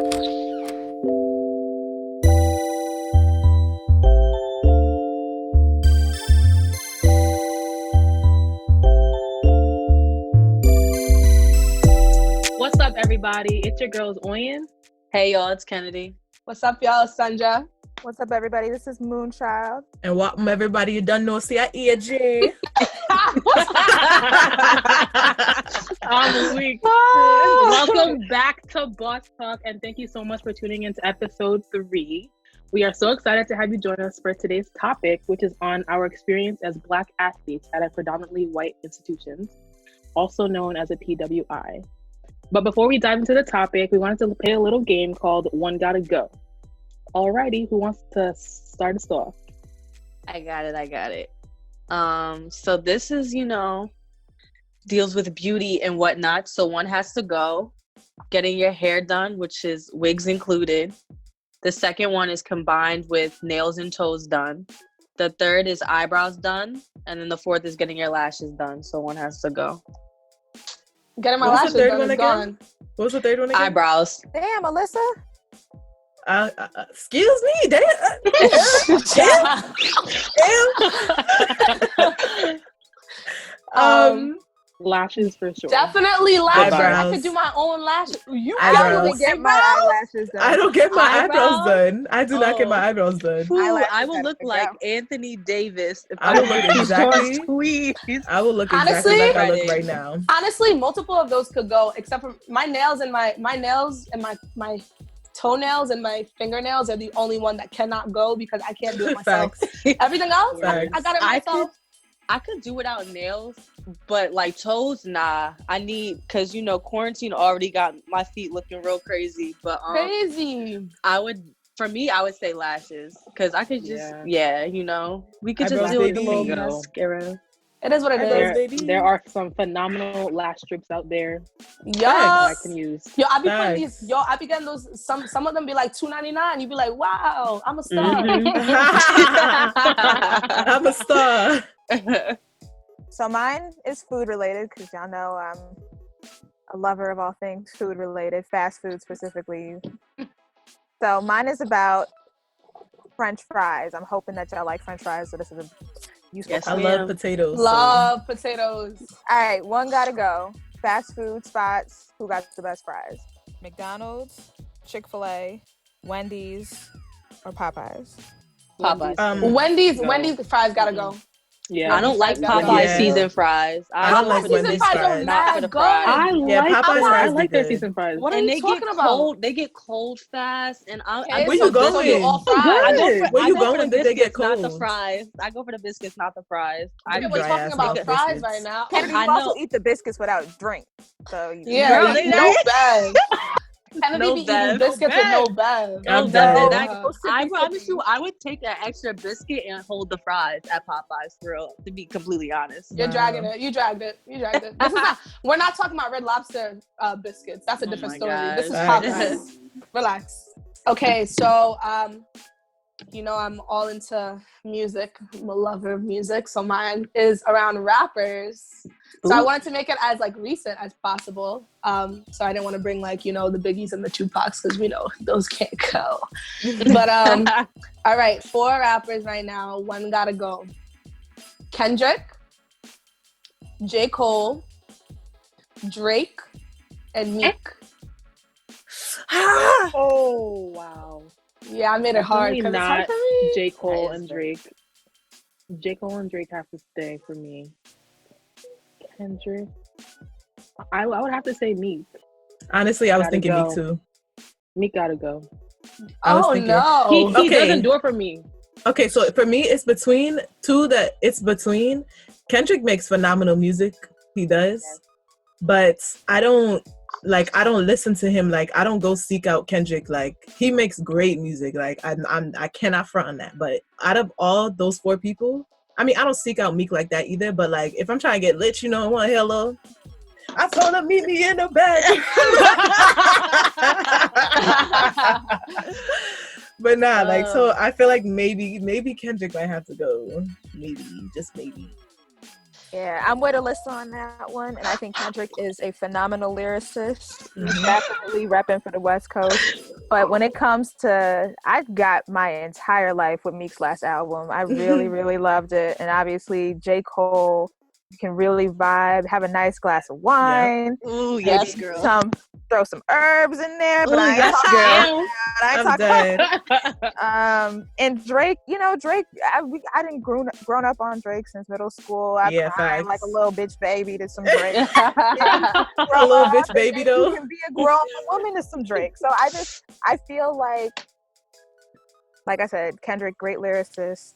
What's up, everybody? It's your girls, Oyin. Hey, y'all, it's Kennedi. What's up, y'all? It's Sunja. What's up, everybody? This is Moonchild. And welcome, everybody. You done know, see, I E1.03. I'm weak. Welcome back to Boss Talk, and thank you so much for tuning into episode 3. We are so excited to have you join us for today's topic, which is on our experience as Black athletes at a predominantly white institutions, also known as a PWI. But before we dive into the topic, we wanted to play a little game called One Gotta Go. Alrighty, who wants to start us off? I got it. So this is, deals with beauty and whatnot. So one has to go. Getting your hair done, which is wigs included. The second one is combined with nails and toes done. The third is eyebrows done. And then the fourth is getting your lashes done. So one has to go. Getting my lashes done is gone. What was the third one again? Eyebrows. Damn, Alyssa. Excuse me, damn. Lashes for sure. Definitely lashes. Eyebrows. I could do my own lashes. You Eyebrows. definitely Get my eyelashes done. I don't get my eyebrows Eyebrows? done. I do not get my eyebrows done. Ooh, Eyelashes I will gotta look go. like Anthony Davis if I will look exactly. tweets. I will look exactly Honestly, like I look right now. Honestly, multiple of those could go, except for my nails and my toenails and my fingernails are the only one that cannot go because I can't do it myself. Facts. Everything else, I Facts. got it myself. I could do without nails, but like toes, nah. I need, cause quarantine already got my feet looking real crazy. But Crazy. I would say lashes, cause I could just we could just Eyebrows, do with the baby. little Go. mascara. It is what it Eyebrows, is. baby. There are some phenomenal lash strips out there Yo, that I can use. I be putting Facts. these. I be getting those. Some of them be like $2.99. You be like, wow, I'm a star. I'm a star. So mine is food related because y'all know I'm a lover of all things food related, fast food specifically. So mine is about French fries. I'm hoping that y'all like French fries, so this is a useful Yes, I topic. love potatoes. Love potatoes. All right, one gotta go. Fast food spots. Who got the best fries? McDonald's, Chick-fil-A, Wendy's, or Popeyes? Popeyes. Wendy's Go. Wendy's fries gotta go. Yeah, I don't like Yeah. Popeyes seasoned fries. I don't like for the Wendy's biscuits, fries. not for the Good. fries. I Yeah, like Popeyes I fries like be their good. seasoned fries. What are And you they talking get about? cold. They get cold fast, and I'm Okay, Where so you going? So you all fries. I go for, Where I you go for going? the Did they get biscuits, not the cold? fries. I go for the biscuits, not the fries. Okay, we're dry talking ass about nigga fries biscuits. right now. Kennedy, I you also know. eat the biscuits without drink. So Yeah, Girl, they- no bag. Kennedy No be eating bag. biscuits with no bag. I'm Nothing. dead. I promise you, I would take that extra biscuit and hold the fries at Popeyes, for real, to be completely honest. You're Wow. dragging it. You dragged it. This is not. We're not talking about Red Lobster biscuits. That's a Oh different my story. gosh. This is Alright. Popeyes. Relax. Okay, so I'm all into music. I'm a lover of music, so mine is around rappers. So I Ooh. wanted to make it as recent as possible. So I didn't want to bring the Biggies and the Tupacs because we know those can't go. But all right, 4 rappers right now. One gotta go. Kendrick, J. Cole, Drake, and Meek. Oh wow. Yeah, I made it hard because Definitely it's hard not for me. J. Cole That is and Drake. J. Cole and Drake have to stay for me. Kendrick. I would have to say Meek. Honestly, I was Gotta thinking go. me too. Meek gotta go. I was Oh thinking- no! He Okay. doesn't do it for me. Okay, so for me, it's between two that it's between. Kendrick makes phenomenal music. He does. But I don't listen to him. Like, I don't go seek out Kendrick. Like, he makes great music. Like, I cannot front on that. But out of all those 4 people, I mean, I don't seek out Meek like that either. But like, if I'm trying to get lit, I want hello. I told him meet me in the back. But nah, so I feel like maybe Kendrick might have to go. Maybe, just maybe. Yeah, I'm with Alyssa on that one, and I think Kendrick is a phenomenal lyricist. He's Mhm. definitely repping for the West Coast. But when it comes to, I got my entire life with Meek's last album. I really, really loved it. And obviously, J. Cole, you can really vibe, have a nice glass of wine. Yep. Ooh, maybe yes, girl. Throw some herbs in there, but Ooh, I ain't yes, talking girl. about that. And Drake, Drake, I didn't grown up on Drake since middle school. I cried like a little bitch baby to some Drake. A little bitch baby though. You can be a grown woman to some Drake. So I feel like I said, Kendrick, great lyricist,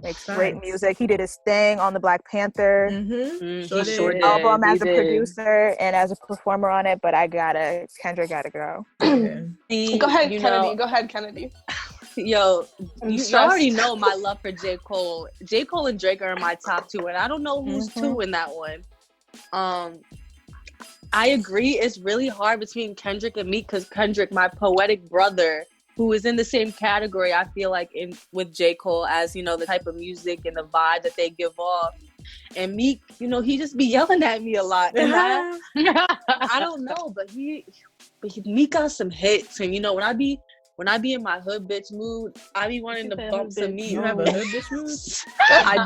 makes great music. He did his thing on the Black Panther album as a producer and as a performer on it. But Kendrick gotta go. Go ahead, Kennedy. Go ahead, Kennedy. Yo, you already know my love for J. Cole. J. Cole and Drake are my top two, and I don't know who's two in that one. I agree. It's really hard between Kendrick and Meek because Kendrick, my poetic brother, who is in the same category, I feel like, with J. Cole as, the type of music and the vibe that they give off. And Meek, he just be yelling at me a lot. And I don't know, but Meek got some hits. And, when I be in my hood bitch mood, I be wanting to bump some Meek. You have a hood bitch mood? I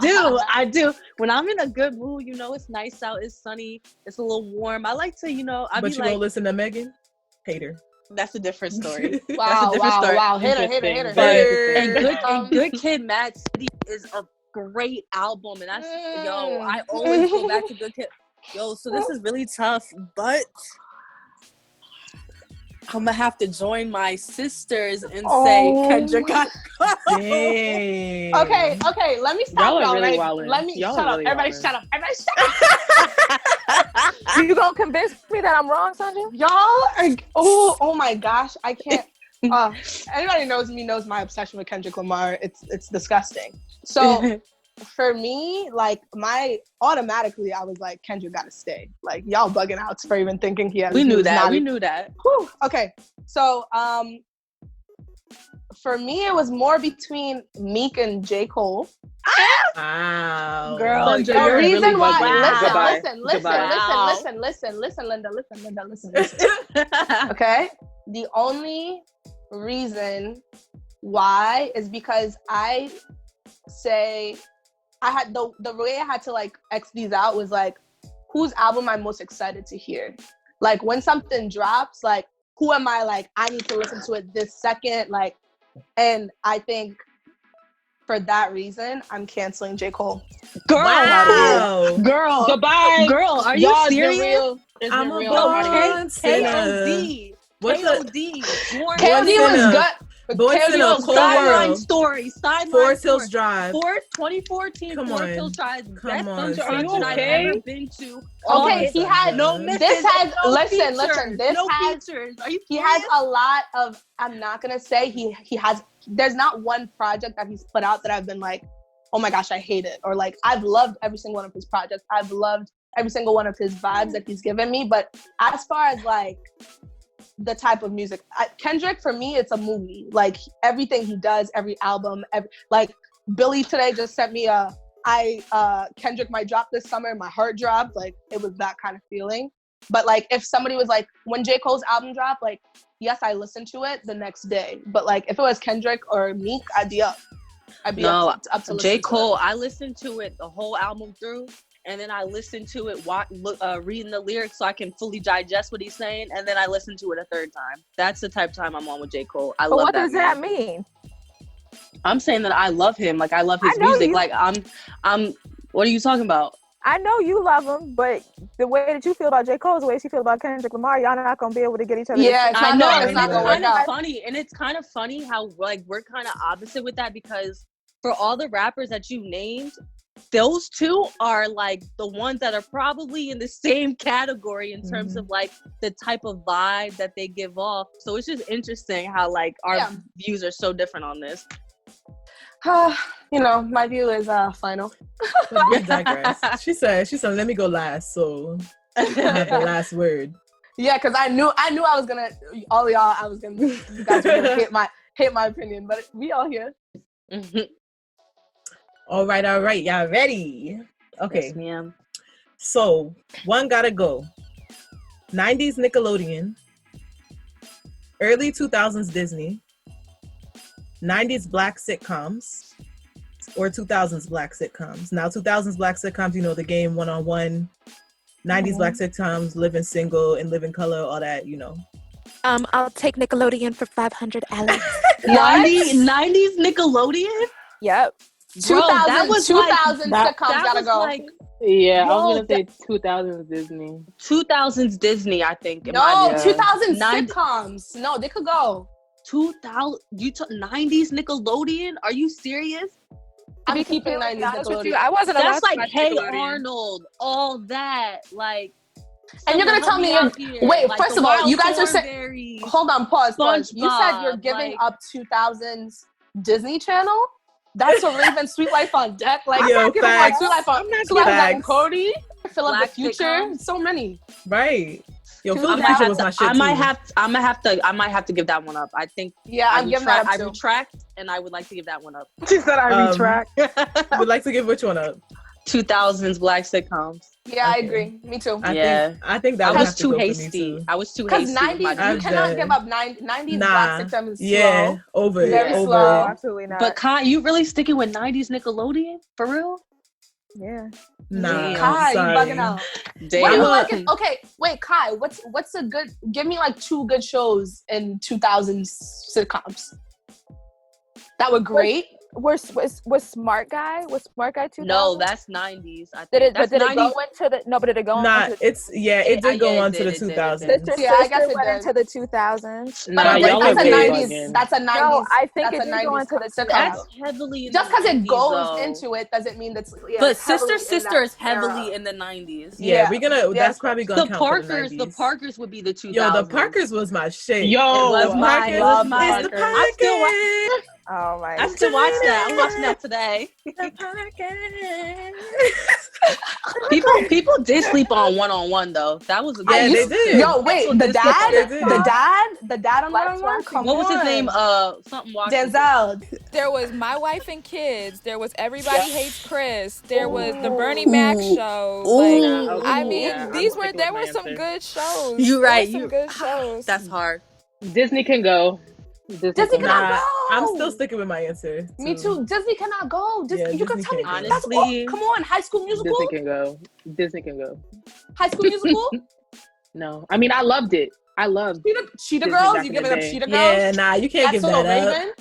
do. When I'm in a good mood, it's nice out, it's sunny, it's a little warm. I like to, But you won't listen to Megan? Hater. That's a different story. Wow. Hit her. And Good Kid, Mad City is a great album. And that's, I always go back to Good Kid. So this is really tough, but I'm gonna have to join my sisters and say Kendrick got go. Okay, let me stop y'all really right. wildin'. Let me y'all shut up. Really Everybody wildin'. shut up. Everybody shut up. You gonna convince me that I'm wrong, Sunja? Y'all are oh my gosh, I can't. Anybody knows me knows my obsession with Kendrick Lamar. It's disgusting. So for me, automatically I was like, Kendrick gotta stay. Like, y'all bugging out for even thinking he has. We knew that. Whew. Okay, so for me it was more between Meek and J. Cole. Wow, girl, The reason really why, Goodbye. listen, Linda, listen. Okay, the only reason why is because I say I had the way I had to X these out was whose album I'm most excited to hear. When something drops, who am I I need to listen to it this second, and I think for that reason I'm canceling J. Cole. Girl, wow. girl, Goodbye. girl, are you serious? I'm a real. KOD. KOD. KOD was good. Born Sinner, Cold World. Story. Forest Hills Drive. 2014. Come Forest on. Hills Drive. Come Best on, Sunja Are you auction I've okay? ever been to. Okay, he had no misses. This has no listen. features, This no has features. Are you he serious? has a lot of. I'm not gonna say he has. There's not one project that he's put out that I've been like, oh my gosh, I hate it, or I've loved every single one of his projects. I've loved every single one of his vibes that he's given me. But as far as the type of music, Kendrick, for me, it's a movie. Everything he does, every album, Billy today just sent me Kendrick might drop this summer, my heart dropped. It was that kind of feeling. But if somebody was when J. Cole's album dropped, yes, I listened to it the next day. But if it was Kendrick or Meek, I'd be up. Up to J. Cole, I listened to it the whole album through. And then I listened to it, reading the lyrics so I can fully digest what he's saying. And then I listened to it a third time. That's the type of time I'm on with J. Cole. I love that. What does that mean? I'm saying that I love him. I love his music. I'm. What are you talking about? I know you love him, but the way that you feel about J. Cole is the way she feels about Kendrick Lamar. Y'all not gonna be able to get each other. Yeah, I know. It's not gonna work out. Funny, and it's kind of funny how we're kind of opposite with that because for all the rappers that you named, those two are the ones that are probably in the same category in terms of the type of vibe that they give off. So it's just interesting how our views are so different on this. My view is final. We digress. She said, let me go last, so I have the last word. Yeah, because I knew I was gonna you guys were gonna hit my opinion, but we all here. All right, y'all ready? Okay. Yes, ma'am. So one gotta go. 90s Nickelodeon, early 2000s Disney, 90s black sitcoms, or 2000s black sitcoms. Now, 2000s black sitcoms, you know, The Game, One on One. 90s black sitcoms, Living Single and Living Color, all that, you know. I'll take Nickelodeon for 500, Alex. 90s Nickelodeon? Yep. Bro, that was 2000 like, sitcoms that gotta was go. like Yeah, I Bro, was gonna say 2000s Disney. 2000s Disney, I think. No, 2000 90 sitcoms. No, they could go. 2000 90s Nickelodeon? Are you serious? I'm be keeping completely 90s honest with you, Nickelodeon. I wasn't allowed That's to like watch Hey Nickelodeon. Arnold, all that. Like, And you're gonna tell me wait, like first the of all, Wild you guys are saying, Thornberrys. hold on, pause. You said you're SpongeBob, giving like- up 2000s Disney Channel? That's a Raven Sweet Life on Deck. Like, Yo, I'm not giving up facts. Sweet Life on I'm not Sweet Life on facts. Cody, Philip the Black Future, sitcoms. so many. Right. Yo, I Philip might Future have was to- my shit I might too. have to give that one up. I think Yeah, I'm giving that I up too. retract, and I would like to give that one up. She said I retract. Would like to give which one up? 2000s black sitcoms. Yeah, I Okay. agree. Me too. I think that I would was have to too go for me hasty. too. I was too Because hasty. with 90s, my you I'm cannot dead. give up 90s Nah. black sitcoms is Yeah, slow. over it. Very over slow. it. Absolutely not. But Kai, you really sticking with 90s Nickelodeon? For real? yeah. Nah, Damn. Kai, you sorry. bugging out. Damn. What do you I'm like? Okay, wait, Kai. What's a good? Give me like 2 good shows in 2000s sitcoms that were great. Was Smart Guy? Was Smart Guy 2000? No, that's 90s. I think. Did it? That's But did it 90s. go into the? No, but did it go Nah, into the? it's it did go yeah, it on to did, the it did, it 2000s. did. Sister, Yeah, I guess Sister it went did. into the 2000s. But Nah, I think y'all that's are a way 90s. bugging. That's a 90s. No, I think that's it a did go 90s into the sitcom. That's heavily in Just the because it 90s, goes though. into it doesn't mean that's. Yeah, But it's heavily Sister in Sister that is heavily era. in the 90s. Yeah, we're gonna. Yeah, That's probably gonna The count Parkers, for the 90s. Parkers would be the 2000s. Yo, the Parkers was my shit. Yo, It was the my- Parkers it was is my- the I still watch- Parkers. Oh my. I still watch that. I'm watching that today. The Parkers. People did sleep on One though. That was a Yeah, good they show, did. too. Yo, wait, the dad, They did. the dad on Lights one. Watching. Come What was his on. name? Something Washington. Denzel. There was My Wife and Kids. There was Everybody Hates Chris. There was the Bernie Mac show. Ooh. Like, I mean, Yeah, I'm there sticking were with my some answer. good shows. You There right. were some good shows. That's hard. Disney can go. Disney Disney can cannot Nah, go. I'm still sticking with my answer. Me too. Disney cannot go. Yeah, You can Disney tell me. can't go. That's all. Honestly, Come on, High School Musical. Disney can go. Disney can go. High School Musical. No, I mean I loved it. I loved. Cheetah Disney Girls. back You in giving the up day. Cheetah Girls? Yeah, nah, you can't That's give Little that up. Raven.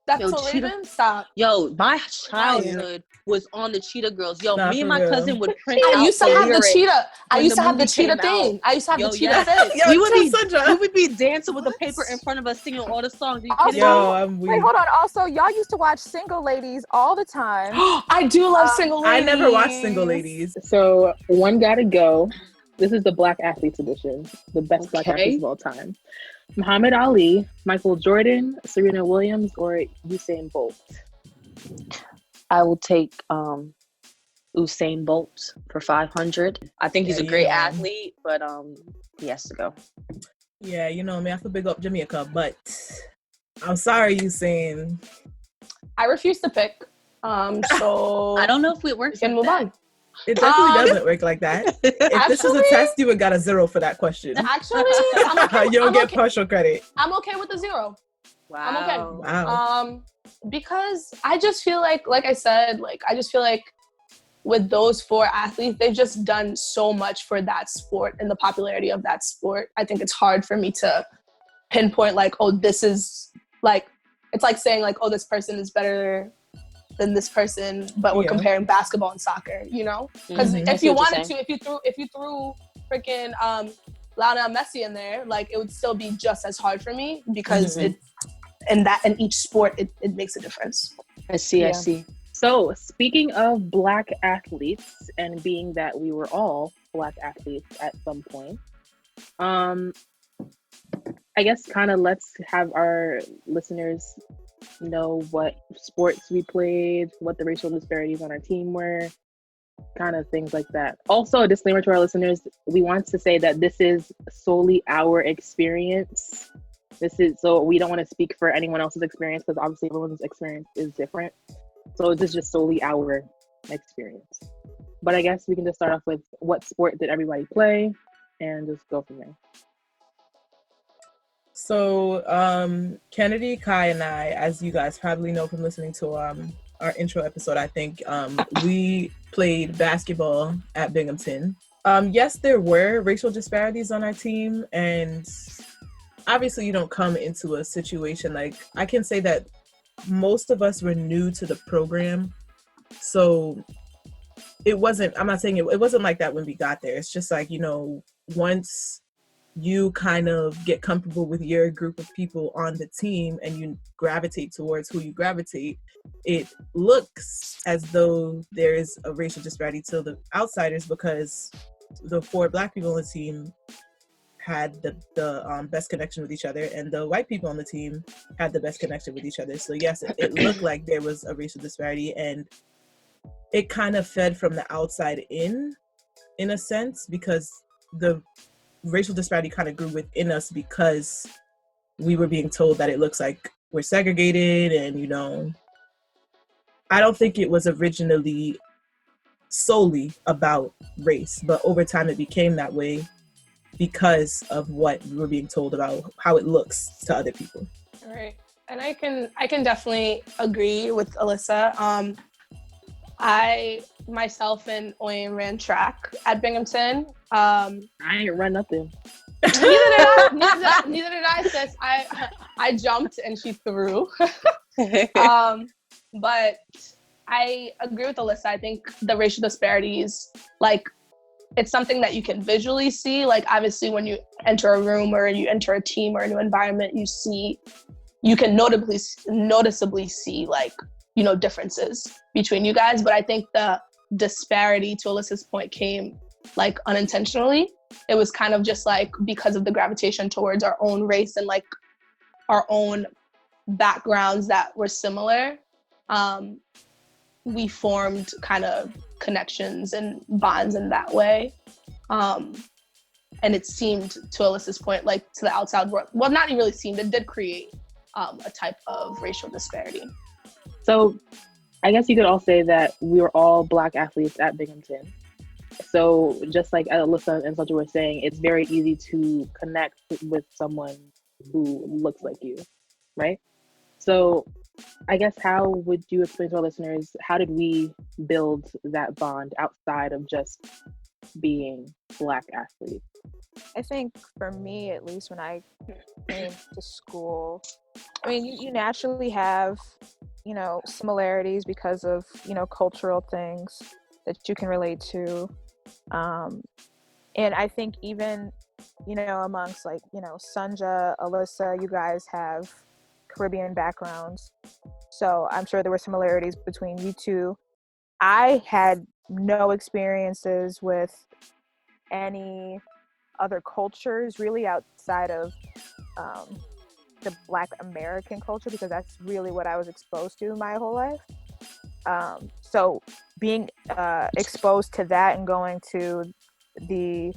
That's Yo, Little Cheetah- Raven. Stop. Yo, my childhood was on the Cheetah Girls. Yo, Nah, me and for my real. cousin would print I out used to the have the lyrics cheetah. I when used the to have the movie cheetah came out. thing. I used to have Yo, the cheetah yes. thing. Yo, we would be Sunja. we would be dancing with the paper in front of us, singing all the songs. Are you kidding Also- me? Yo, I'm Wait, weak. hold on. Also, y'all used to watch Single Ladies all the time. I do love Single I Ladies. never watched Single Ladies. So one gotta go. This is the Black Athletes edition, the best Black Okay. athletes of all time. Muhammad Ali, Michael Jordan, Serena Williams, or Usain Bolt. I will take Usain Bolt for 500. I think he's Yeah, a great yeah. athlete, but he has to go. Yeah, you know me. I have to big up Jamaica, but I'm sorry, you saying. I refuse to pick. So I don't know if it works. We can like move that. on. It definitely doesn't work like that. If this is a Actually- test, you would got a 0 for that question. Actually, I'm okay. You don't I'm get okay. partial credit. I'm okay with the 0. Wow. I'm okay. Wow. Because I just feel like I said, I just feel like with those 4 athletes, they've just done so much for that sport and the popularity of that sport. I think it's hard for me to pinpoint this is it's like saying oh, this person is better than this person, but we're Yeah. comparing basketball and soccer, you know? Because Mhm. I if see you what you're wanted to, if you threw freaking Lionel Messi in there, it would still be just as hard for me because Mhm. in each sport it makes a difference. I see. I Yeah. see. So speaking of Black athletes, and being that we were all Black athletes at some point, I guess kind of let's have our listeners know what sports we played, what the racial disparities on our team were, kind of things like that. Also, a disclaimer to our listeners, we want to say that this is solely our experience. So we don't want to speak for anyone else's experience because obviously everyone's experience is different. So this is just solely our experience. But I guess we can just start off with what sport did everybody play and just go from there. So, Kennedy, Kai, and I, as you guys probably know from listening to our intro episode, I think we played basketball at Binghamton. Yes, there were racial disparities on our team, and obviously you don't come into a situation like, I can say that most of us were new to the program, so it wasn't, I'm not saying it wasn't like that when we got there. It's just like, you know, once you kind of get comfortable with your group of people on the team and you gravitate towards who you gravitate, it looks as though there is a racial disparity to the outsiders, because the 4 Black people on the team had the best connection with each other, and the white people on the team had the best connection with each other. So yes, it looked like there was a racial disparity, and it kind of fed from the outside in a sense, because the racial disparity kind of grew within us because we were being told that it looks like we're segregated. And, you know, I don't think it was originally solely about race, but over time it became that way because of what we were being told about how it looks to other people. All right. And I can definitely agree with Alyssa. I myself and Oyin ran track at Binghamton. I ain't run nothing. Neither did I, sis. I jumped and she threw. But I agree with Alyssa. I think the racial disparities, like, it's something that you can visually see. Like, obviously when you enter a room or you enter a team or a new environment, you can noticeably see, like, you know, differences between you guys. But I think the disparity, to Alyssa's point, came like unintentionally. It was kind of just like because of the gravitation towards our own race and like our own backgrounds that were similar. We formed kind of connections and bonds in that way. And it seemed, to Alyssa's point, like to the outside world, well, not really seemed, it did create a type of racial disparity. So I guess you could all say that we were all Black athletes at Binghamton. So just like Alyssa and Sunja were saying, it's very easy to connect with someone who looks like you, right? So I guess how would you explain to our listeners, how did we build that bond outside of just being Black athletes? I think for me, at least, when I came to school, I mean, you naturally have, you know, similarities because of, you know, cultural things that you can relate to. And I think even, you know, amongst, like, you know, Sunja, Alyssa, you guys have Caribbean backgrounds. So I'm sure there were similarities between you two. I had no experiences with any other cultures really outside of the Black American culture, because that's really what I was exposed to my whole life. So being exposed to that and going to the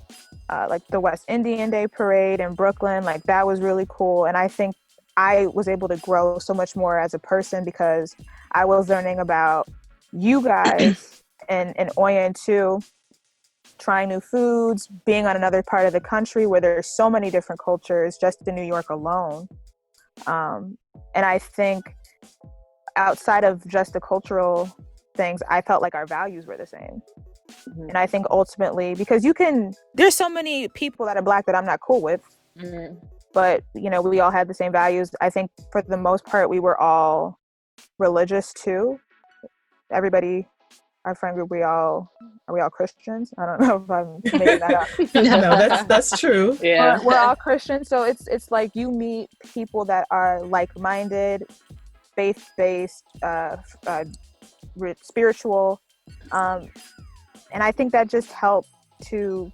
like the West Indian Day parade in Brooklyn, like, that was really cool. And I think I was able to grow so much more as a person because I was learning about you guys and Oyin too, trying new foods, being on another part of the country where there's so many different cultures just in New York alone. And I think outside of just the cultural things, I felt like our values were the same. Mm-hmm. And I think ultimately, because there's so many people that are Black that I'm not cool with, mm-hmm. but, you know, we all had the same values. I think for the most part, we were all religious too. Everybody, our friend group, are we all Christians? I don't know if I'm making that up. No, that's true. Yeah, we're all Christians, so it's like you meet people that are like-minded, faith-based, spiritual, and I think that just helped to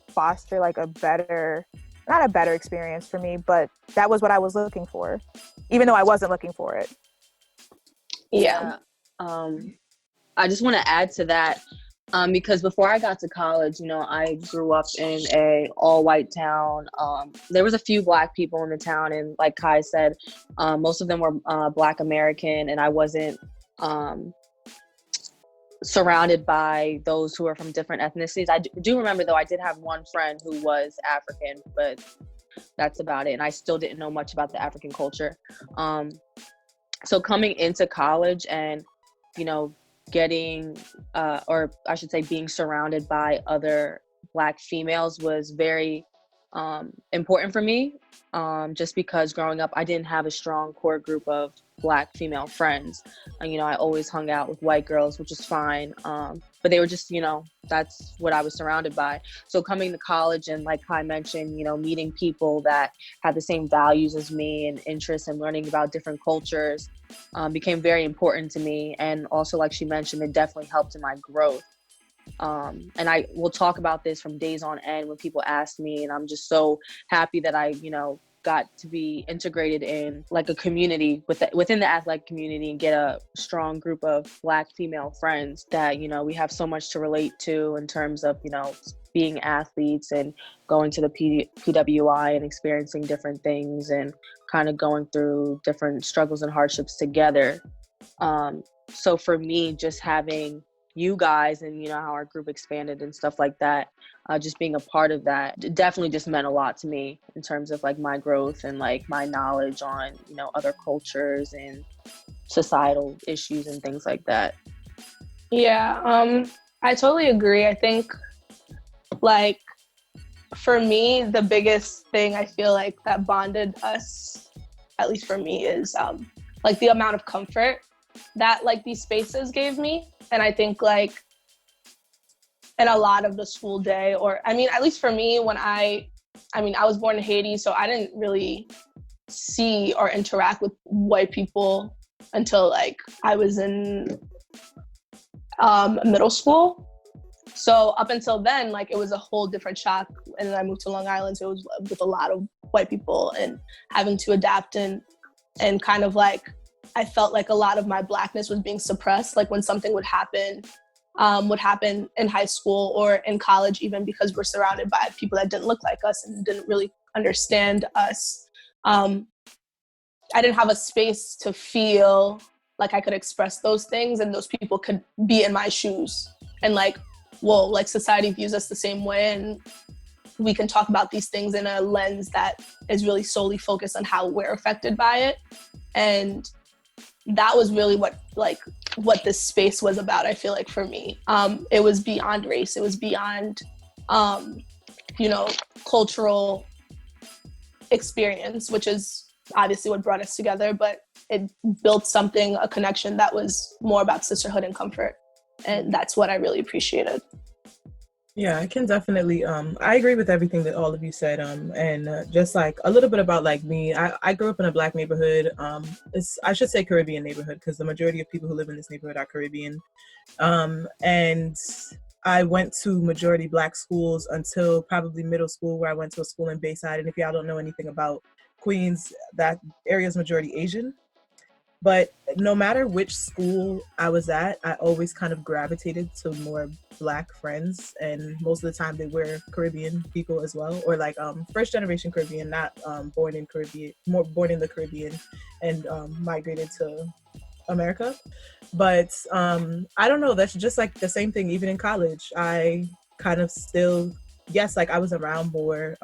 foster like not a better experience for me, but that was what I was looking for, even though I wasn't looking for it. Yeah. I just want to add to that, because before I got to college, you know, I grew up in a all-white town. There was a few Black people in the town, and like Kai said, most of them were Black American, and I wasn't surrounded by those who are from different ethnicities. I do remember, though, I did have one friend who was African, but that's about it. And I still didn't know much about the African culture. So coming into college and, you know, getting, or I should say being surrounded by other Black females was very important for me, just because growing up I didn't have a strong core group of Black female friends. You know, I always hung out with white girls, which is fine, but they were just, you know, that's what I was surrounded by. So coming to college and, like Kai mentioned, you know, meeting people that had the same values as me and interests and learning about different cultures became very important to me. And also, like she mentioned, it definitely helped in my growth. And I will talk about this from days on end when people ask me, and I'm just so happy that I, you know, got to be integrated in like a community within the athletic community and get a strong group of Black female friends that, you know, we have so much to relate to in terms of, you know, being athletes and going to the PWI and experiencing different things and kind of going through different struggles and hardships together. So for me, just having you guys and, you know, how our group expanded and stuff like that, just being a part of that definitely just meant a lot to me in terms of like my growth and like my knowledge on, you know, other cultures and societal issues and things like that. Yeah, I totally agree. I think, like, for me, the biggest thing I feel like that bonded us, at least for me, is like the amount of comfort that like these spaces gave me. And I think like in a lot of the school day, or I mean, at least for me, when I was born in Haiti, so I didn't really see or interact with white people until like I was in middle school. So up until then, like it was a whole different shock. And then I moved to Long Island, so it was with a lot of white people and having to adapt and kind of like, I felt like a lot of my Blackness was being suppressed. Like when something would happen in high school or in college, even, because we're surrounded by people that didn't look like us and didn't really understand us. I didn't have a space to feel like I could express those things and those people could be in my shoes. And like, whoa, like society views us the same way and we can talk about these things in a lens that is really solely focused on how we're affected by it. And that was really what this space was about, I feel like, for me. It was beyond race. It was beyond, you know, cultural experience, which is obviously what brought us together, but it built something, a connection that was more about sisterhood and comfort. And that's what I really appreciated. Yeah, I can definitely, I agree with everything that all of you said. And just like a little bit about like me, I grew up in a Black neighborhood. I should say Caribbean neighborhood, because the majority of people who live in this neighborhood are Caribbean. And I went to majority Black schools until probably middle school, where I went to a school in Bayside. And if y'all don't know anything about Queens, that area is majority Asian. But no matter which school I was at, I always kind of gravitated to more Black friends. And most of the time they were Caribbean people as well, or like first generation Caribbean, not born in the Caribbean and migrated to America. But I don't know, that's just like the same thing even in college. I kind of still, yes, like I was around more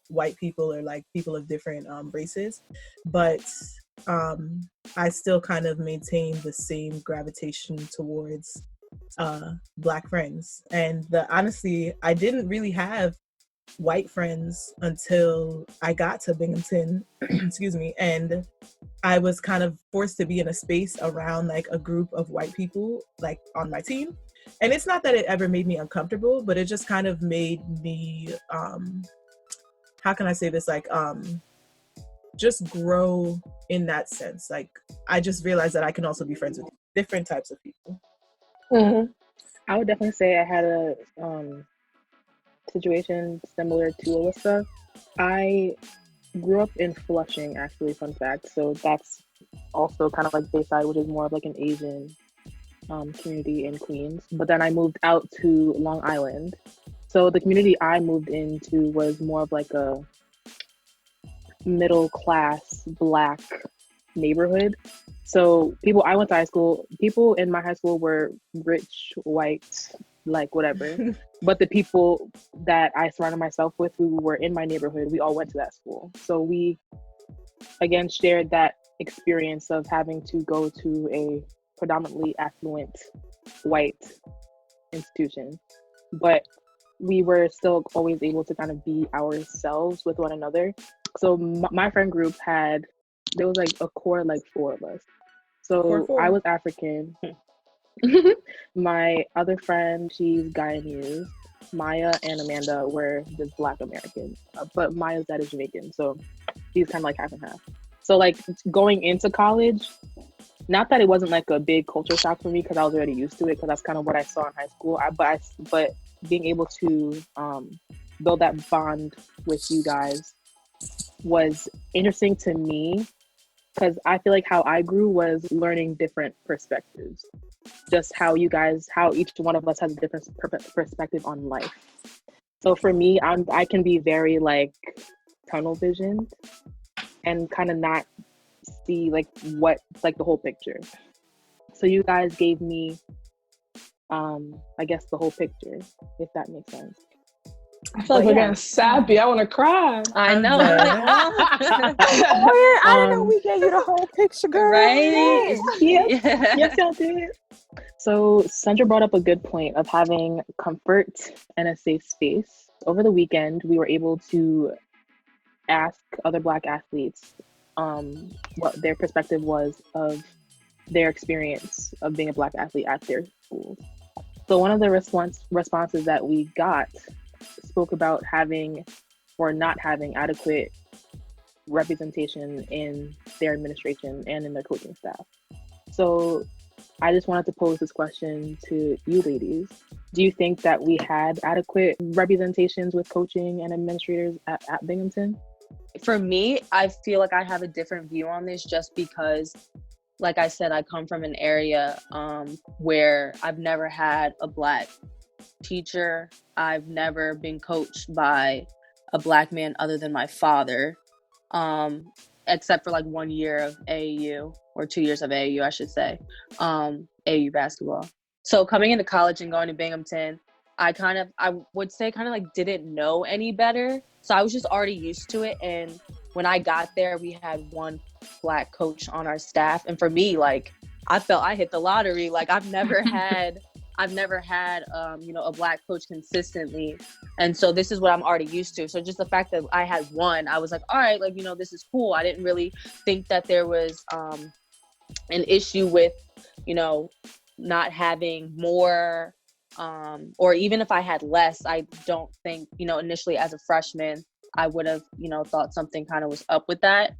white people or like people of different races, but I still kind of maintain the same gravitation towards Black friends. And honestly, I didn't really have white friends until I got to Binghamton, excuse me, and I was kind of forced to be in a space around like a group of white people like on my team. And it's not that it ever made me uncomfortable, but it just kind of made me, how can I say this, like just grow in that sense. Like I just realized that I can also be friends with different types of people. Mm-hmm. I would definitely say I had a situation similar to Alyssa. I grew up in Flushing, actually, fun fact. So that's also kind of like Bayside, which is more of like an Asian community in Queens. But then I moved out to Long Island. So the community I moved into was more of like a middle class Black neighborhood. So people I went to high school, people in my high school were rich, white, like whatever. But the people that I surrounded myself with who were in my neighborhood, we all went to that school. So we again shared that experience of having to go to a predominantly affluent white institution, but we were still always able to kind of be ourselves with one another. So my friend group there was like a core like 4 of us. So I was African. My other friend, she's Guyanese. Maya and Amanda were just Black American, but Maya's dad is Jamaican, so she's kind of like half and half. So like going into college, not that it wasn't like a big culture shock for me because I was already used to it because that's kind of what I saw in high school. But being able to build that bond with you guys was interesting to me because I feel like how I grew was learning different perspectives. Just how each one of us has a different perspective on life. So for me, I can be very like tunnel visioned and kind of not see like the whole picture. So you guys gave me, I guess the whole picture, if that makes sense. I feel like we're getting sappy. I want to cry. I know. Oh, yeah, I didn't know we gave you the whole picture, girl. Right? Yes, y'all did. So Sunja brought up a good point of having comfort and a safe space. Over the weekend, we were able to ask other Black athletes what their perspective was of their experience of being a Black athlete at their schools. So one of the responses that we got spoke about having or not having adequate representation in their administration and in their coaching staff. So I just wanted to pose this question to you ladies. Do you think that we had adequate representations with coaching and administrators at Binghamton? For me, I feel like I have a different view on this just because, like I said, I come from an area where I've never had a Black teacher. I've never been coached by a Black man other than my father, except for like 1 year of AAU or 2 years of AAU, I should say, AAU basketball. So coming into college and going to Binghamton, I would say like didn't know any better. So I was just already used to it. And when I got there, we had one Black coach on our staff. And for me, like, I felt I hit the lottery. Like I've never had a Black coach consistently. And so this is what I'm already used to. So just the fact that I had one, I was like, all right, like, this is cool. I didn't really think that there was an issue with, not having more, or even if I had less, I don't think, initially as a freshman, I would have, thought something kind of was up with that.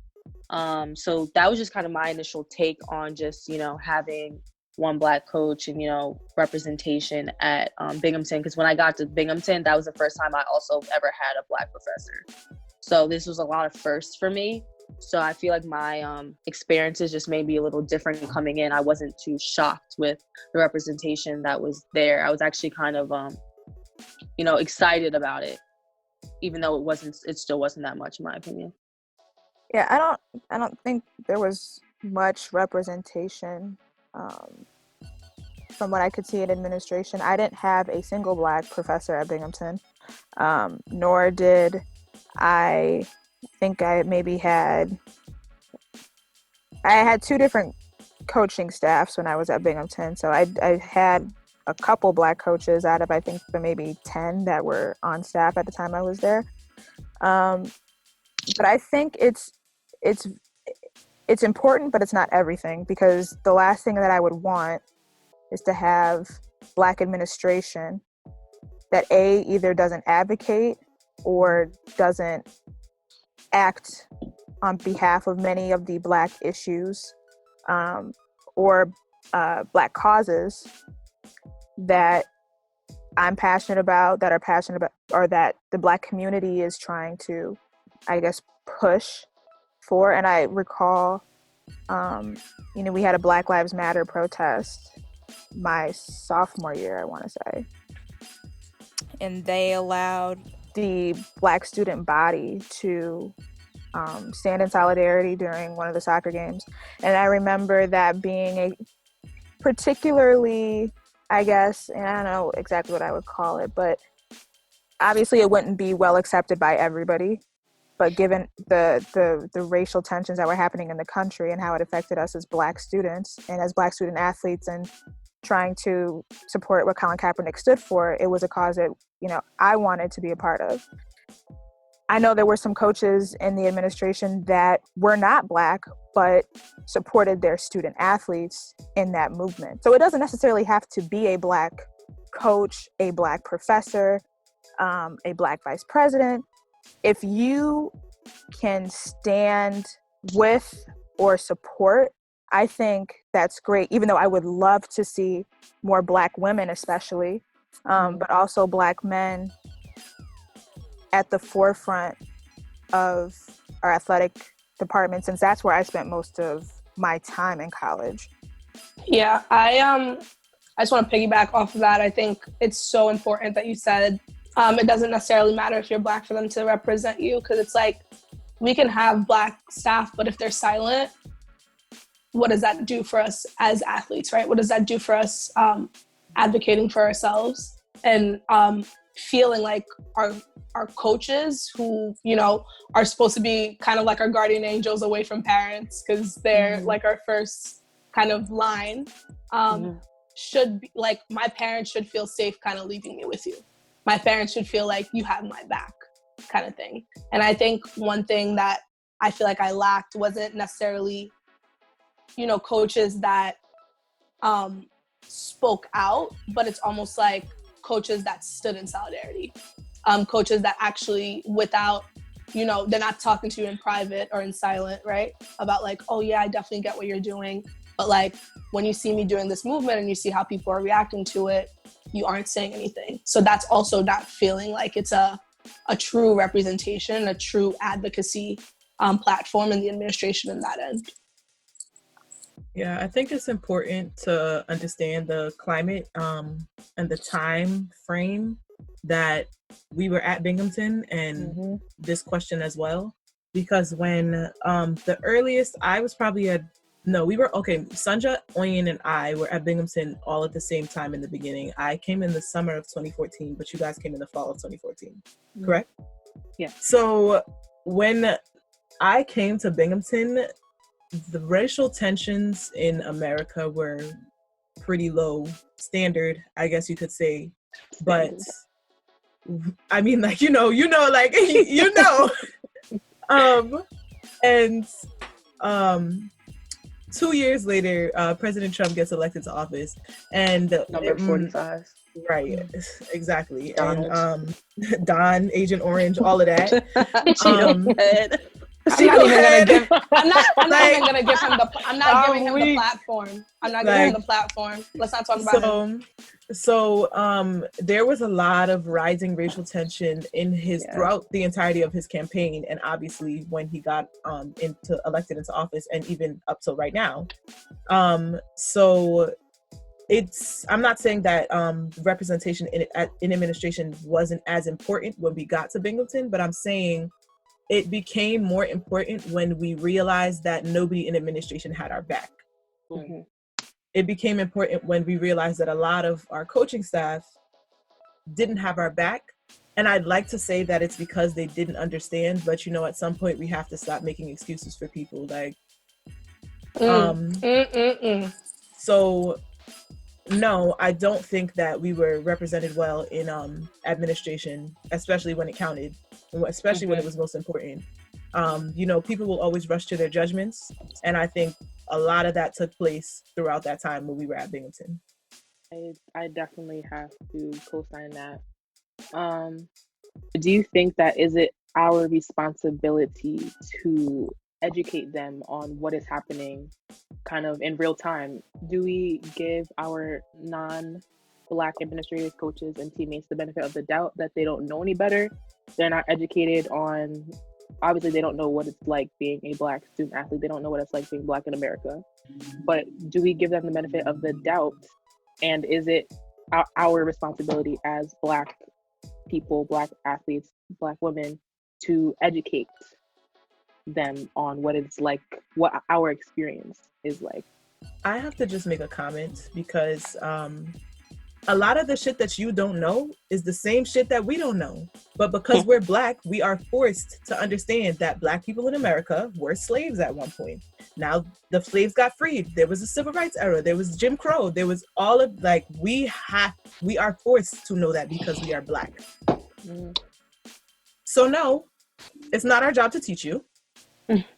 So that was just kind of my initial take on just, having one Black coach and, representation at Binghamton. Because when I got to Binghamton, that was the first time I also ever had a Black professor. So this was a lot of firsts for me. So I feel like my experiences just made me a little different coming in. I wasn't too shocked with the representation that was there. I was actually kind of, excited about it, even though it still wasn't that much in my opinion. Yeah, I don't think there was much representation from what I could see in administration. I didn't have a single Black professor at Binghamton, nor did I think I had 2 different coaching staffs when I was at Binghamton. So I had a couple Black coaches out of, I think, maybe 10 that were on staff at the time I was there. But I think it's important, but it's not everything, because the last thing that I would want is to have Black administration that either doesn't advocate or doesn't act on behalf of many of the Black issues or Black causes that I'm passionate about, or that the Black community is trying to, I guess, push for. And I recall, we had a Black Lives Matter protest my sophomore year, I want to say. And they allowed the Black student body to stand in solidarity during one of the soccer games. And I remember that being a particularly, I guess, and I don't know exactly what I would call it, but obviously it wouldn't be well accepted by everybody. But given the racial tensions that were happening in the country and how it affected us as Black students and as Black student athletes and trying to support what Colin Kaepernick stood for, it was a cause that, you know, I wanted to be a part of. I know there were some coaches in the administration that were not Black, but supported their student athletes in that movement. So it doesn't necessarily have to be a Black coach, a Black professor, a Black vice president. If you can stand with or support, I think that's great, even though I would love to see more Black women especially, but also Black men at the forefront of our athletic department, since that's where I spent most of my time in college. Yeah, I just want to piggyback off of that. I think it's so important that you said it doesn't necessarily matter if you're Black for them to represent you, because it's like we can have Black staff, but if they're silent, what does that do for us as athletes, right? What does that do for us advocating for ourselves and feeling like our coaches, who, you know, are supposed to be kind of like our guardian angels away from parents because they're like our first kind of line, should be like, my parents should feel safe kind of leaving me with you. My parents should feel like you have my back kind of thing. And I think one thing that I feel like I lacked wasn't necessarily, you know, coaches that spoke out, but it's almost like coaches that stood in solidarity. Coaches that actually, without, you know, they're not talking to you in private or in silent, right? About like, oh yeah, I definitely get what you're doing. But like, when you see me doing this movement and you see how people are reacting to it, you aren't saying anything. So that's also not feeling like it's a true representation, a true advocacy platform in the administration in that end. Yeah, I think it's important to understand the climate and the time frame that we were at Binghamton and this question as well. Because when the earliest, I was probably Sunja, Oyin, and I were at Binghamton all at the same time in the beginning. I came in the summer of 2014, but you guys came in the fall of 2014, correct? Yeah. So when I came to Binghamton, the racial tensions in America were pretty low, standard, I guess you could say. But I mean, like, you know, like, you know. And 2 years later, President Trump gets elected to office, and number 45. Right, exactly. Donald. And Don, Agent Orange, all of that. I'm not even gonna give him the platform. I'm not giving him the platform. Let's not talk about him. So there was a lot of rising racial tension in throughout the entirety of his campaign, and obviously when he got elected into office, and even up till right now. So I'm not saying that representation in administration wasn't as important when we got to Binghamton, but I'm saying it became more important when we realized that nobody in administration had our back. Mm-hmm. It became important when we realized that a lot of our coaching staff didn't have our back. And I'd like to say that it's because they didn't understand, but you know, at some point we have to stop making excuses for people. Like, so no, I don't think that we were represented well in administration, especially when it counted, especially when it was most important. You know, people will always rush to their judgments, and I think a lot of that took place throughout that time when we were at Binghamton. I definitely have to co-sign that. Do you think that is it our responsibility to educate them on what is happening kind of in real time? Do we give our non-Black administrative coaches and teammates the benefit of the doubt that they don't know any better? They're not educated on, obviously they don't know what it's like being a Black student athlete. They don't know what it's like being Black in America. But do we give them the benefit of the doubt? And is it our responsibility as Black people, Black athletes, Black women, to educate them on what it's like, what our experience is like? I have to just make a comment because a lot of the shit that you don't know is the same shit that we don't know. But because we're Black, we are forced to understand that Black people in America were slaves at one point. Now the slaves got freed. There was a civil rights era. There was Jim Crow. There was all of, like, we are forced to know that because we are Black. So no, it's not our job to teach you.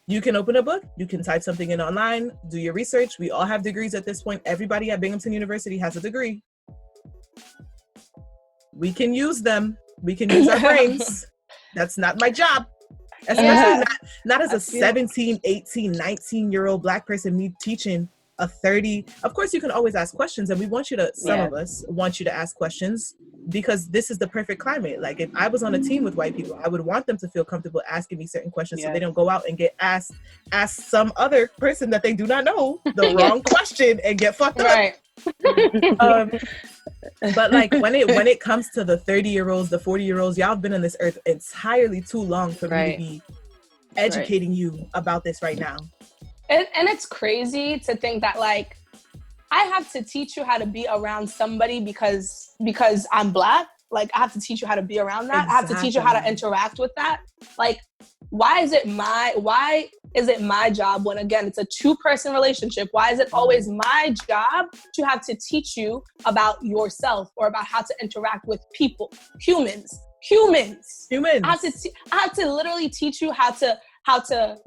You can open a book, you can type something in online, do your research. We all have degrees at this point. Everybody at Binghamton University has a degree. We can use them. We can use our brains. That's not my job. Especially not as a 17, 18, 19-year-old Black person, me teaching a 30. Of course, you can always ask questions, and we want you to, some of us want you to ask questions, because this is the perfect climate. Like, if I was on a team with white people, I would want them to feel comfortable asking me certain questions so they don't go out and get asked some other person that they do not know the wrong question and get fucked up. But like when it comes to the 30-year-olds, the 40-year-olds, y'all have been on this earth entirely too long for me to be educating you about this right now. And it's crazy to think that, like, I have to teach you how to be around somebody because I'm Black. Like, I have to teach you how to be around that. I have to teach you how to interact with that. Like, why is it my job when, again, it's a two-person relationship? Why is it always my job to have to teach you about yourself or about how to interact with people, humans? I have to literally teach you how to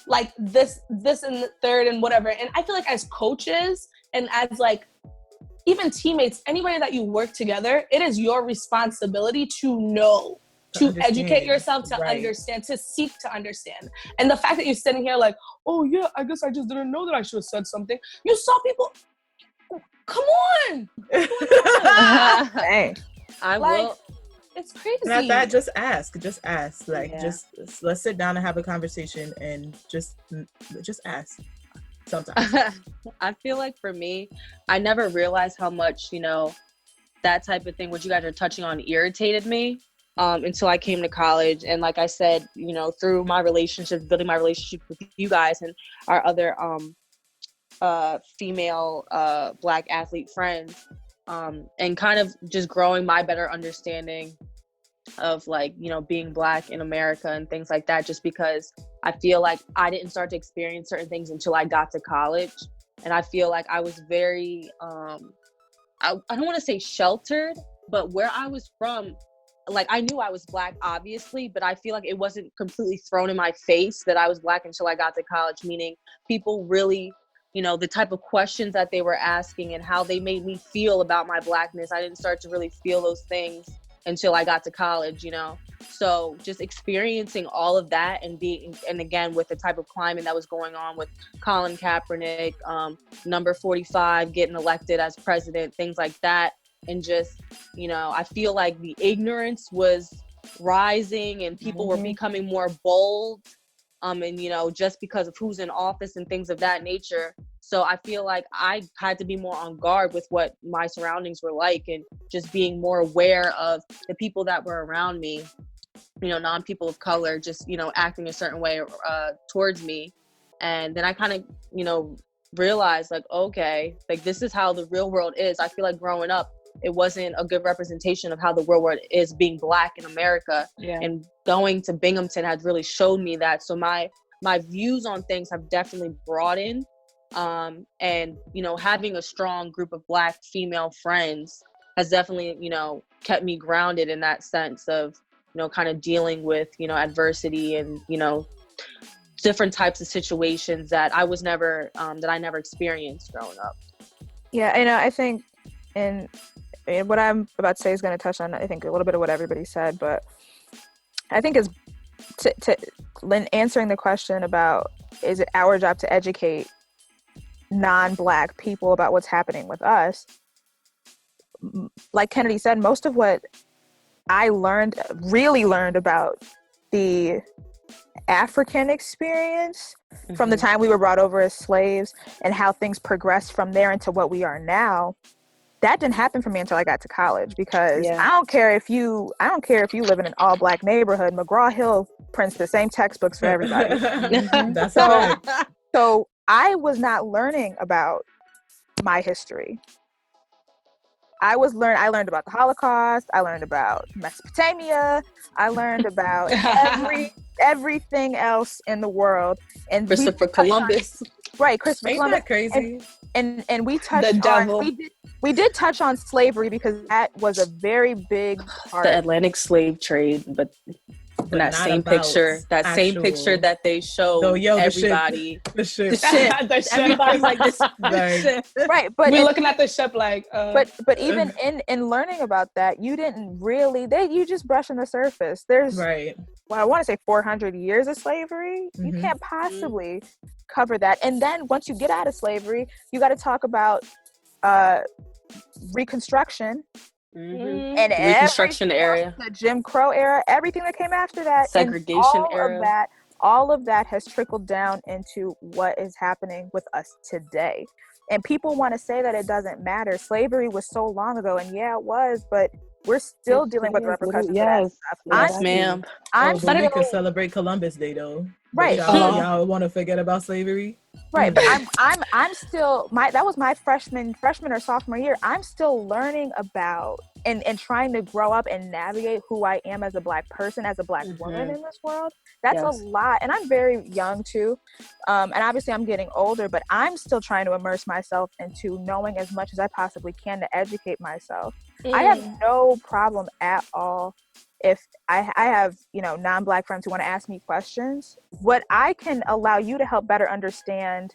like this and the third and whatever. And I feel like as coaches and as, like, even teammates, anybody that you work together, it is your responsibility to know, to educate yourself, to understand, to seek to understand. And the fact that you're sitting here like, oh yeah, I guess I just didn't know that I should have said something. You saw people. Come on. Hey, I will. It's crazy. And at that, just ask. Like, just let's sit down and have a conversation and just ask. Sometimes. I feel like for me, I never realized how much, that type of thing, what you guys are touching on, irritated me until I came to college. And like I said, through my relationships, building my relationship with you guys and our other female Black athlete friends, and kind of just growing my better understanding of, like, being Black in America and things like that, just because I feel like I didn't start to experience certain things until I got to college. And I feel like I was very, I don't want to say sheltered, but where I was from, like, I knew I was Black, obviously, but I feel like it wasn't completely thrown in my face that I was Black until I got to college, meaning people really, the type of questions that they were asking and how they made me feel about my Blackness. I didn't start to really feel those things until I got to college, So just experiencing all of that and again, with the type of climate that was going on with Colin Kaepernick, number 45 getting elected as president, things like that. And just, I feel like the ignorance was rising and people were becoming more bold. And, just because of who's in office and things of that nature. So I feel like I had to be more on guard with what my surroundings were like and just being more aware of the people that were around me, non-people of color, just, acting a certain way towards me. And then I kind of, realized, like, okay, like, this is how the real world is. I feel like growing up, it wasn't a good representation of how the real world is being Black in America. Yeah. And going to Binghamton has really showed me that. So my views on things have definitely broadened. And, having a strong group of Black female friends has definitely, kept me grounded in that sense of, kind of dealing with, adversity and, different types of situations that I never experienced growing up. Yeah, I think, and what I'm about to say is going to touch on, I think, a little bit of what everybody said, but I think is to answering the question about, is it our job to educate non-Black people about what's happening with us? Like Kennedi said, most of what I really learned about the African experience from the time we were brought over as slaves and how things progressed from there into what we are now, that didn't happen for me until I got to college, because I don't care if you live in an all Black neighborhood, McGraw-Hill prints the same textbooks for everybody. That's so I was not learning about my history. I learned about the Holocaust. I learned about Mesopotamia. I learned about everything else in the world. And Christopher Columbus. Christopher Ain't Columbus. that crazy? And we touched The devil. on we did touch on slavery because that was a very big part. The Atlantic slave trade, but in that same picture, same picture that they show everybody. The ship. Everybody's like this. Right, but we're looking at the ship like. But even in learning about that, you didn't really. You just brushing the surface. There's right. Well, I want to say 400 years of slavery. You can't possibly cover that. And then once you get out of slavery, you got to talk about Reconstruction. And Reconstruction era, the Jim Crow era, everything that came after that, segregation era. All of that has trickled down into what is happening with us today. And people want to say that it doesn't matter. Slavery was so long ago, and yeah, it was, but we're still dealing with the repercussions of that stuff. Yes, ma'am. But we can celebrate Columbus Day though. Right. Y'all want to forget about slavery? Right, but I'm still that was my freshman or sophomore year. I'm still learning about and trying to grow up and navigate who I am as a Black person, as a Black woman in this world. That's a lot, and I'm very young too. And obviously I'm getting older, but I'm still trying to immerse myself into knowing as much as I possibly can to educate myself. I have no problem at all if I have, non-Black friends who want to ask me questions. What I can allow you to help better understand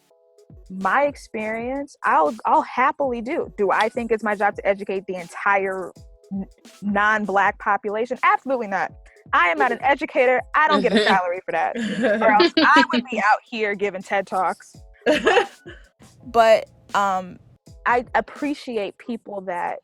my experience, I'll happily do. Do I think it's my job to educate the entire non-Black population? Absolutely not. I am not an educator. I don't get a salary for that. Or else I would be out here giving TED Talks. But I appreciate people that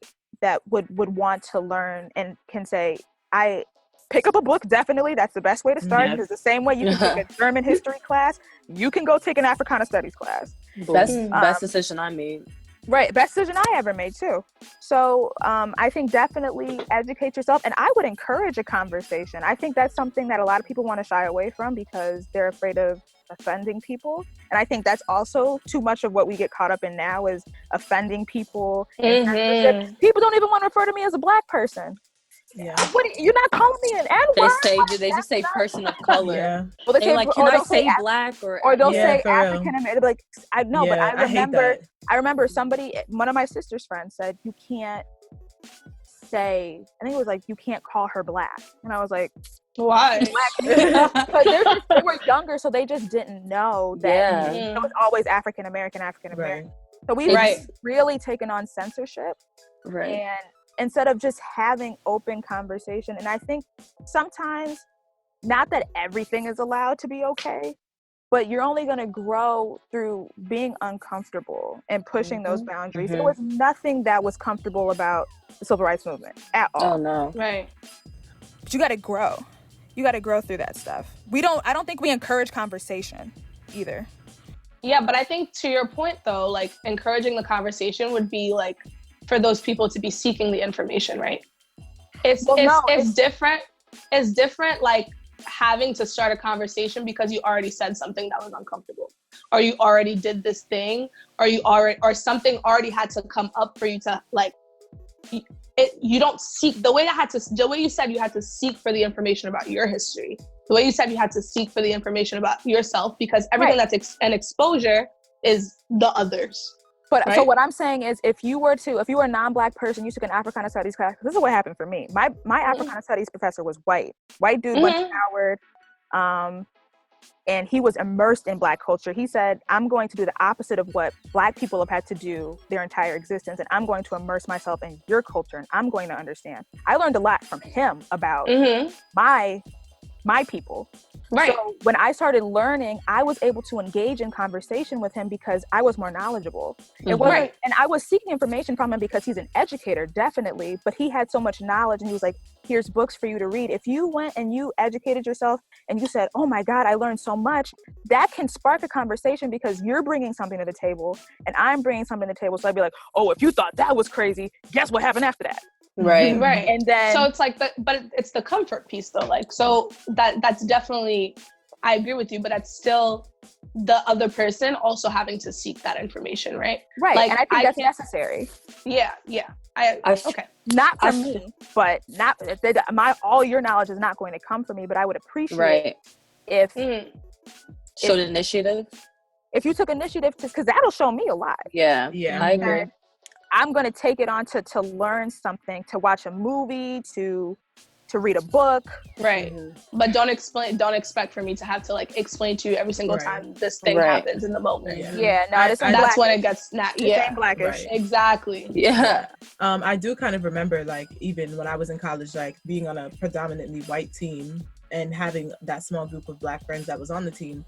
would want to learn and can say, I pick up a book. Definitely, that's the best way to start. Because the same way you can take a German history class, you can go take an Africana Studies class. Best decision I made. Right, best decision I ever made too. So I think definitely educate yourself, and I would encourage a conversation. I think that's something that a lot of people want to shy away from because they're afraid of offending people, and I think that's also too much of what we get caught up in now is offending people. People don't even want to refer to me as a Black person. Yeah. You're not calling me an N-word? They just say person of color. Yeah. Well, they say, like, can I say Black or they'll say African American. Like, I know, but I remember one of my sister's friends said you can't say. I think it was like you can't call her Black, and I was like, why? Because they were younger, so they just didn't know that it was always African American. Right. So we've really taken on censorship, and instead of just having open conversation. And I think sometimes, not that everything is allowed to be okay, but you're only going to grow through being uncomfortable and pushing those boundaries. There was nothing that was comfortable about the civil rights movement at all. Oh no. Right. But you got to grow. You got to grow through that stuff. I don't think we encourage conversation either. Yeah, but I think to your point though, like encouraging the conversation would be like for those people to be seeking the information, right? It's different. It's different, like having to start a conversation because you already said something that was uncomfortable, or you already did this thing, or something already had to come up for you to like. You don't seek the way you said you had to seek for the information about your history. The way you said you had to seek for the information about yourself, because everything that's an exposure is the others. But so what I'm saying is, if you were a non-Black person, you took an Africana Studies class. This is what happened for me. My Africana Studies professor was white dude, went to Howard, and he was immersed in Black culture. He said, "I'm going to do the opposite of what Black people have had to do their entire existence, and I'm going to immerse myself in your culture, and I'm going to understand." I learned a lot from him about my people. Right. So when I started learning, I was able to engage in conversation with him because I was more knowledgeable. It wasn't, and I was seeking information from him because he's an educator, definitely, but he had so much knowledge, and he was like, here's books for you to read. If you went and you educated yourself and you said, oh my God, I learned so much, that can spark a conversation because you're bringing something to the table and I'm bringing something to the table. So I'd be like, oh, if you thought that was crazy, guess what happened after that? Right. And then so it's like, but it's the comfort piece though. Like, so that's definitely, I agree with you, but that's still the other person also having to seek that information, right? Right, Like, and I think that's can't- necessary. Yeah. Okay. Not I from f- me, but not all your knowledge is not going to come from me. But I would appreciate right. if Showed initiative. if you took initiative, because that'll show me a lot. Yeah, I agree. And I'm going to take it on to learn something, to watch a movie, to read a book. Right. But don't expect for me to have to like explain to you every single time this thing happens in the moment. That's when it gets Blackish. Right. Exactly. Yeah. I do kind of remember, like, even when I was in college, like being on a predominantly white team and having that small group of Black friends that was on the team.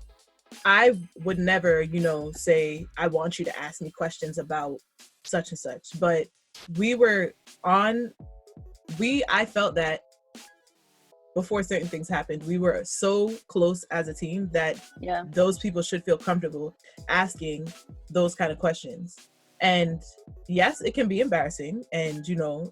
I would never, say, I want you to ask me questions about such and such, but I felt that before certain things happened, we were so close as a team that those people should feel comfortable asking those kind of questions. And yes, it can be embarrassing, and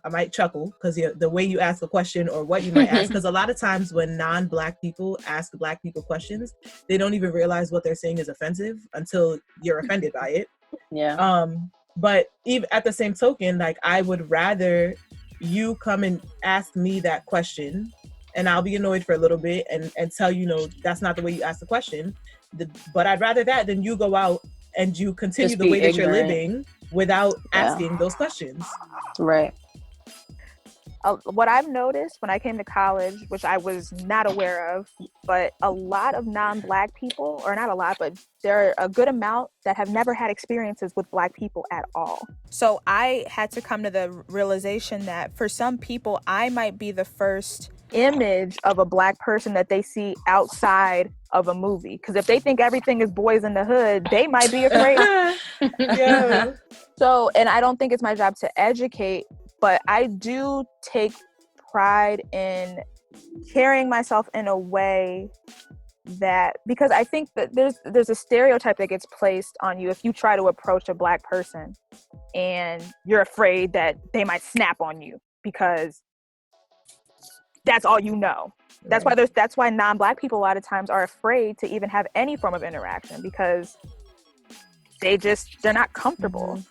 I might chuckle because the way you ask a question or what you might ask, because a lot of times when non-Black people ask Black people questions, they don't even realize what they're saying is offensive until you're offended by it. But even at the same token, like, I would rather you come and ask me that question, and I'll be annoyed for a little bit and tell you, that's not the way you ask the question. But I'd rather that than you go out and you continue the way that you're living without asking those questions. Right. What I've noticed when I came to college, which I was not aware of, but a lot of non-Black people, or not a lot, but there are a good amount that have never had experiences with Black people at all. So I had to come to the realization that for some people, I might be the first image of a Black person that they see outside of a movie. Because if they think everything is boys in the hood, they might be afraid. So, and I don't think it's my job to educate, but I do take pride in carrying myself in a way that, because I think that there's a stereotype that gets placed on you if you try to approach a Black person and you're afraid that they might snap on you because that's all you know. That's why non-Black people a lot of times are afraid to even have any form of interaction, because they're not comfortable.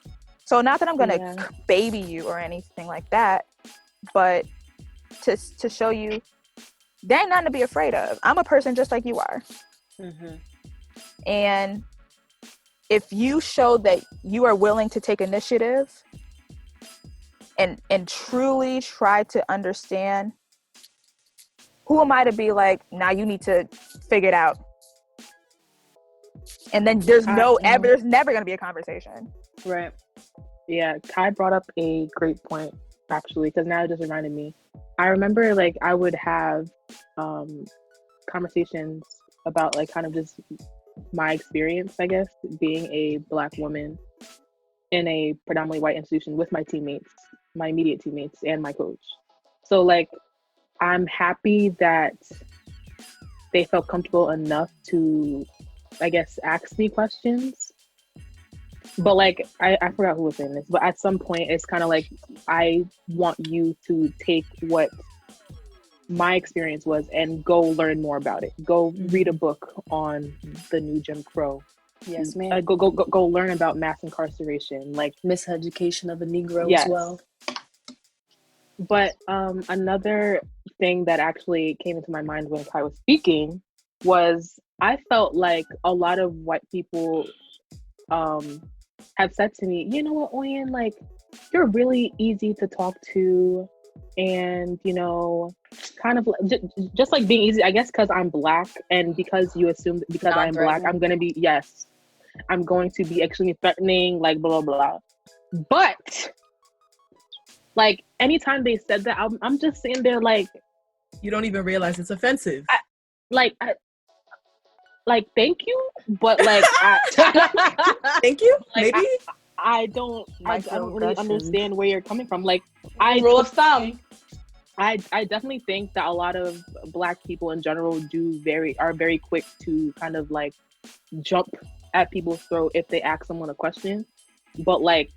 So not that I'm gonna baby you or anything like that, but to show you there ain't nothing to be afraid of. I'm a person just like you are. And if you show that you are willing to take initiative and truly try to understand, who am I to be like, now you need to figure it out? And then there's never going to be a conversation. Right. Yeah, Kai brought up a great point, actually, because now it just reminded me. I remember, like, I would have conversations about, like, kind of just my experience, I guess, being a Black woman in a predominantly white institution with my teammates, my immediate teammates, and my coach. So, like, I'm happy that they felt comfortable enough to, I guess, ask me questions. But, like, I forgot who was saying this, but at some point it's kind of like, I want you to take what my experience was and go learn more about it. Go read a book on the new Jim Crow. Yes, ma'am. Go learn about mass incarceration, like miseducation of the Negro as well. But another thing that actually came into my mind when Kai was speaking was, I felt like a lot of white people have said to me, you know what, Oyin, like, you're really easy to talk to, and kind of just like being easy, I guess, because I'm Black, and because you assume that because I'm Black, I'm going to be extremely threatening, like, blah, blah, blah. But, like, anytime they said that, I'm just sitting there like, you don't even realize it's offensive. Like, thank you, but like, thank you. Like, maybe I don't really understand where you're coming from. Like, rule of thumb. I definitely think that a lot of Black people in general are very quick to kind of like jump at people's throat if they ask someone a question. But like,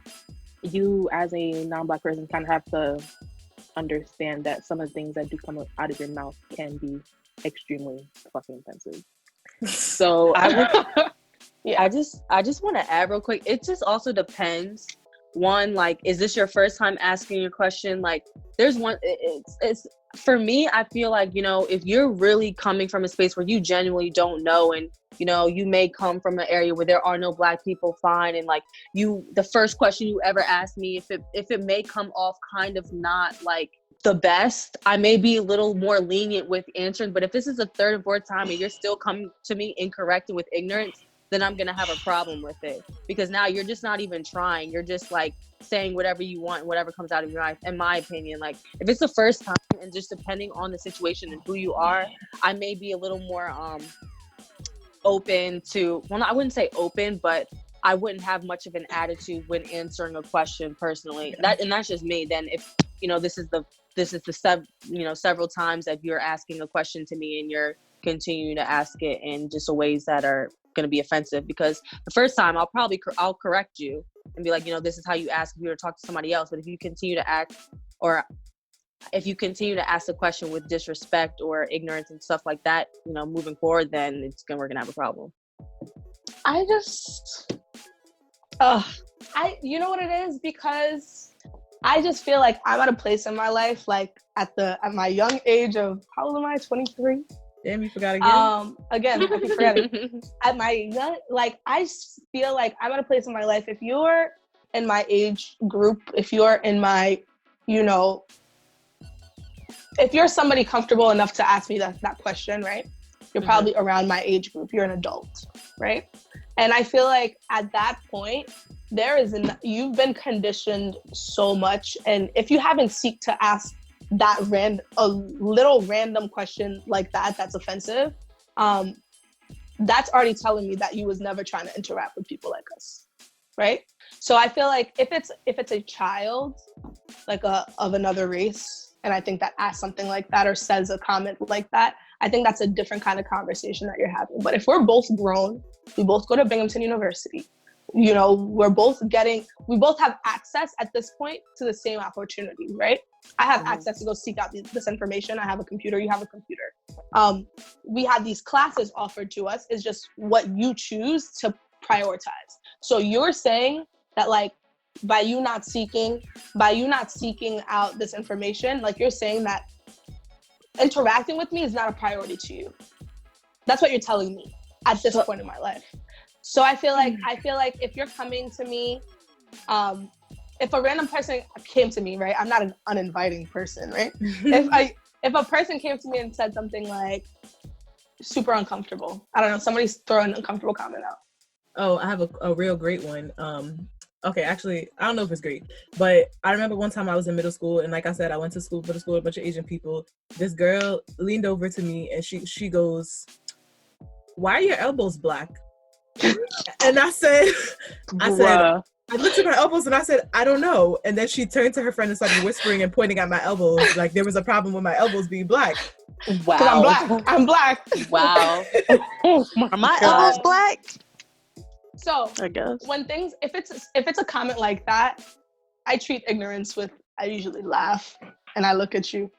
you as a non-Black person kind of have to understand that some of the things that do come out of your mouth can be extremely fucking offensive. So I just want to add real quick. It just also depends. One, like, is this your first time asking a question? Like, there's one. It's for me. I feel like, you know, if you're really coming from a space where you genuinely don't know, and you know, you may come from an area where there are no Black people, fine. And like, the first question you ever ask me, if it may come off kind of not like the best, I may be a little more lenient with answering. But if this is the third and fourth time and you're still coming to me incorrect and with ignorance, then I'm gonna have a problem with it, because now you're just not even trying. You're just like saying whatever you want, whatever comes out of your mouth. In my opinion, like, if it's the first time and just depending on the situation and who you are, I may be a little more open to, well, I wouldn't say open, but I wouldn't have much of an attitude when answering a question personally. That's just me. Then if, you know, this is the several times that you're asking a question to me and you're continuing to ask it in just ways that are going to be offensive, because the first time I'll correct you and be like, you know, this is how you ask if you were to talk to somebody else. But if you continue to act, or if you continue to ask the question with disrespect or ignorance and stuff like that, you know, moving forward, then we're gonna have a problem. You know what it is? Because I just feel like I'm at a place in my life, like at my young age of, how old am I? 23. Damn, you forgot again. Again, I keep forgetting. At my young, like, I feel like I'm at a place in my life. If you're in my age group, if you're in my, you know, if you're somebody comfortable enough to ask me that question, right? You're probably around my age group. You're an adult, right? And I feel like at that point, you've been conditioned so much. And if you haven't seeked to ask a little random question like that's offensive, that's already telling me that you was never trying to interact with people like us, right? So I feel like if it's a child, like of another race, and I think that asks something like that or says a comment like that, I think that's a different kind of conversation that you're having. But if we're both grown, we both go to Binghamton University, you know, we both have access at this point to the same opportunity, right? I have access to go seek out this information. I have a computer, you have a computer. We have these classes offered to us. It's just what you choose to prioritize. So you're saying that, like, by you not seeking out this information, like, you're saying that interacting with me is not a priority to you. That's what you're telling me at this point in my life. So I feel like if you're coming to me, if a random person came to me, right? I'm not an uninviting person, right? If a person came to me and said something like super uncomfortable, I don't know, somebody's throwing an uncomfortable comment out. Oh, I have a real great one. Okay, actually, I don't know if it's great, but I remember one time I was in middle school, and like I said, I went to school with a bunch of Asian people. This girl leaned over to me and she goes, "Why are your elbows black?" And I said, I looked at my elbows and I said, "I don't know." And then she turned to her friend and started whispering and pointing at my elbows, like there was a problem with my elbows being black. Wow. I'm black. Wow. Are my elbows black? So I guess if it's a comment like that, I treat ignorance with, I usually laugh and I look at you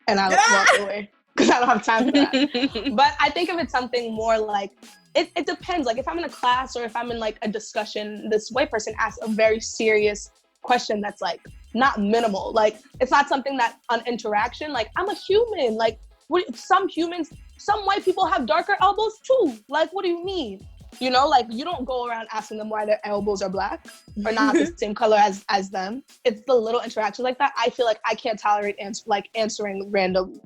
and I walk away because I don't have time for that. But I think if it's something more like, it depends. Like, if I'm in a class or if I'm in like a discussion, this white person asks a very serious question that's like not minimal. Like, it's not something that on interaction, like, I'm a human. Like, some white people have darker elbows too. Like, what do you mean? You know, like, you don't go around asking them why their elbows are black or not the same color as them. It's the little interactions like that. I feel like I can't tolerate answering random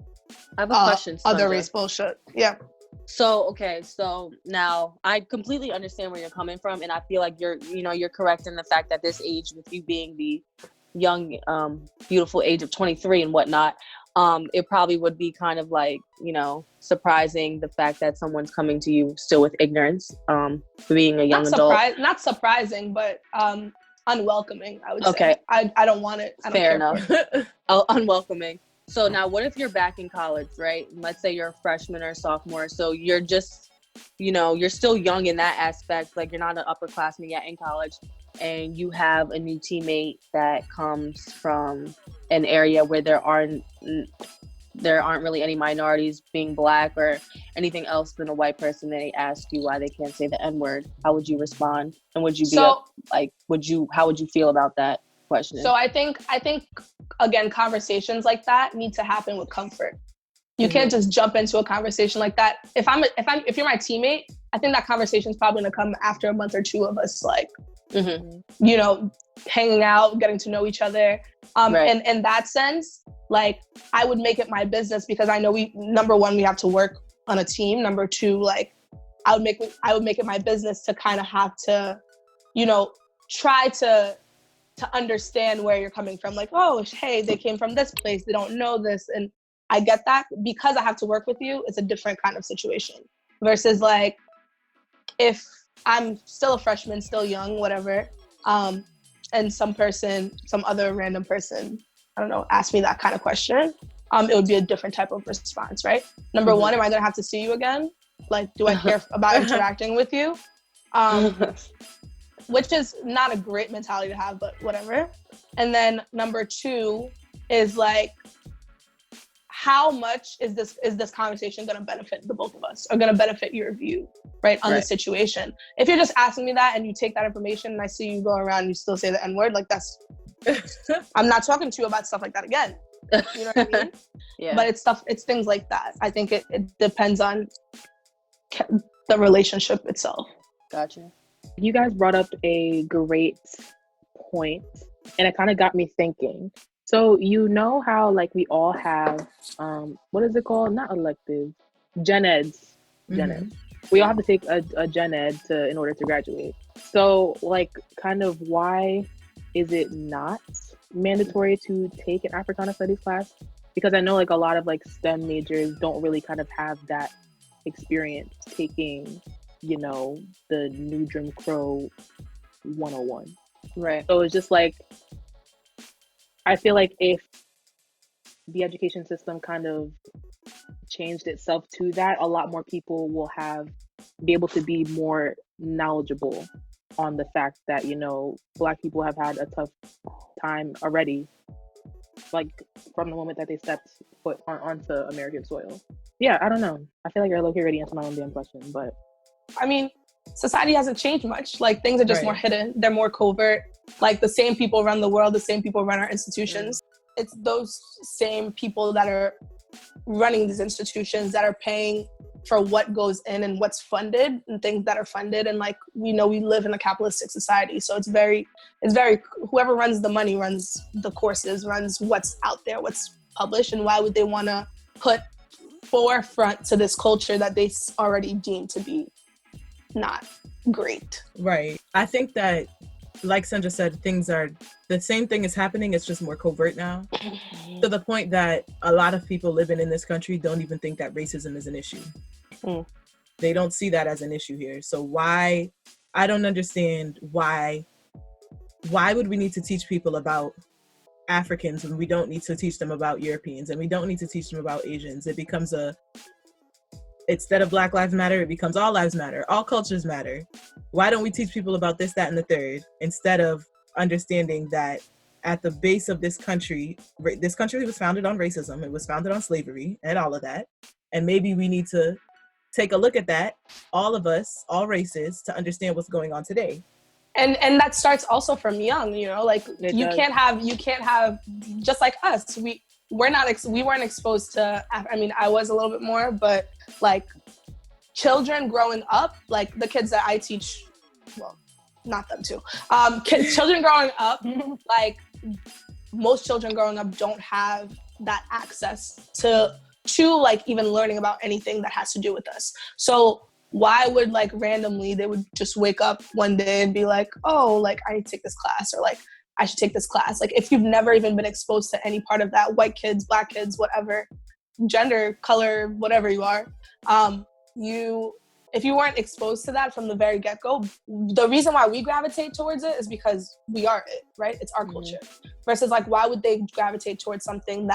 I have a question, Sunja. Other race bullshit. Yeah. So now I completely understand where you're coming from, and I feel like you're correct in the fact that this age, with you being the young, beautiful age of 23 and whatnot, it probably would be kind of like, you know, surprising the fact that someone's coming to you still with ignorance, being a young adult. Not surprising, but unwelcoming, I would say. I don't want it. Fair enough. Unwelcoming. So now what if you're back in college, right? Let's say you're a freshman or a sophomore. So you're just, you know, you're still young in that aspect. Like, you're not an upperclassman yet in college. And you have a new teammate that comes from an area where there are there aren't really any minorities being Black or anything else than a white person, they ask you why they can't say the N-word, how would you respond? And would you be how would you feel about that question? So I think again, conversations like that need to happen with comfort. You can't just jump into a conversation like that. If you're my teammate, I think that conversation is probably gonna come after a month or two of us like, you know, hanging out, getting to know each other. And in that sense, like I would make it my business because I know number one, we have to work on a team. Number two, like I would make it my business to kind of have to, you know, try to understand where you're coming from. Like, oh, hey, they came from this place. They don't know this. And I get that. Because I have to work with you, it's a different kind of situation. Versus like, if I'm still a freshman, still young, whatever, and some other random person, I don't know, ask me that kind of question, it would be a different type of response, right? Number one, am I gonna have to see you again? Like, do I care about interacting with you? Which is not a great mentality to have, but whatever. And then number two is like, how much is this conversation going to benefit the both of us, or going to benefit your view, right, on the situation? If you're just asking me that and you take that information and I see you go around and you still say the N-word, like that's, I'm not talking to you about stuff like that again. You know what I mean? Yeah. But it's things like that. I think it depends on the relationship itself. Gotcha. You guys brought up a great point, and it kind of got me thinking. So you know how like we all have what is it called? Not electives, gen eds. Gen eds. We all have to take a gen ed in order to graduate. So like kind of why is it not mandatory to take an Africana Studies class? Because I know like a lot of like STEM majors don't really kind of have that experience taking, you know, the new Jim Crow 101. Right. So it's just like, I feel like if the education system kind of changed itself to that, a lot more people will be able to be more knowledgeable on the fact that, you know, Black people have had a tough time already, like from the moment that they stepped foot onto American soil. Yeah, I don't know. I feel like you're low-key already answering my own damn question, but I mean, society hasn't changed much. Like things are just more hidden. They're more covert. Like the same people run the world, the same people run our institutions. It's those same people that are running these institutions that are paying for what goes in and what's funded and things that are funded. And like, we know we live in a capitalistic society. So it's very, whoever runs the money runs the courses, runs what's out there, what's published. And why would they want to put forefront to this culture that they already deem to be not great? Right. I think that, like Sunja said, the same thing is happening. It's just more covert now, to the point that a lot of people living in this country don't even think that racism is an issue. They don't see that as an issue here. So I don't understand why would we need to teach people about Africans when we don't need to teach them about Europeans, and we don't need to teach them about Asians? It becomes instead of Black Lives Matter, it becomes all lives matter. All cultures matter. Why don't we teach people about this, that, and the third, instead of understanding that at the base of this country was founded on racism. It was founded on slavery and all of that. And maybe we need to take a look at that, all of us, all races, to understand what's going on today. And that starts also from young, you know, like you can't have just like us. We weren't exposed to, I mean, I was a little bit more, but like children growing up, like the kids that I teach, well, not them too. Children growing up, like most children growing up don't have that access to like even learning about anything that has to do with us. So why would like randomly they would just wake up one day and be like, oh, like I need to take this class, or like I should take this class. Like if you've never even been exposed to any part of that, white kids, Black kids, whatever, gender, color, whatever you are, if you weren't exposed to that from the very get-go, the reason why we gravitate towards it is because we are it, right? It's our culture. Versus like, why would they gravitate towards something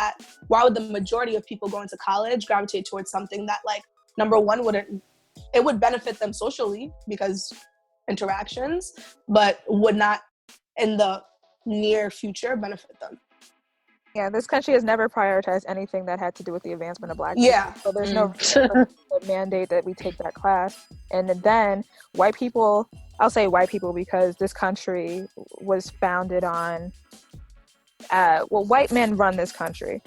why would the majority of people going to college gravitate towards something that like, number one, it would benefit them socially because interactions, but would not in the near future benefit them. Yeah, this country has never prioritized anything that had to do with the advancement of Black Yeah. people. So there's no reason for the mandate that we take that class. And then white people, I'll say white people because this country was founded on, white men run this country.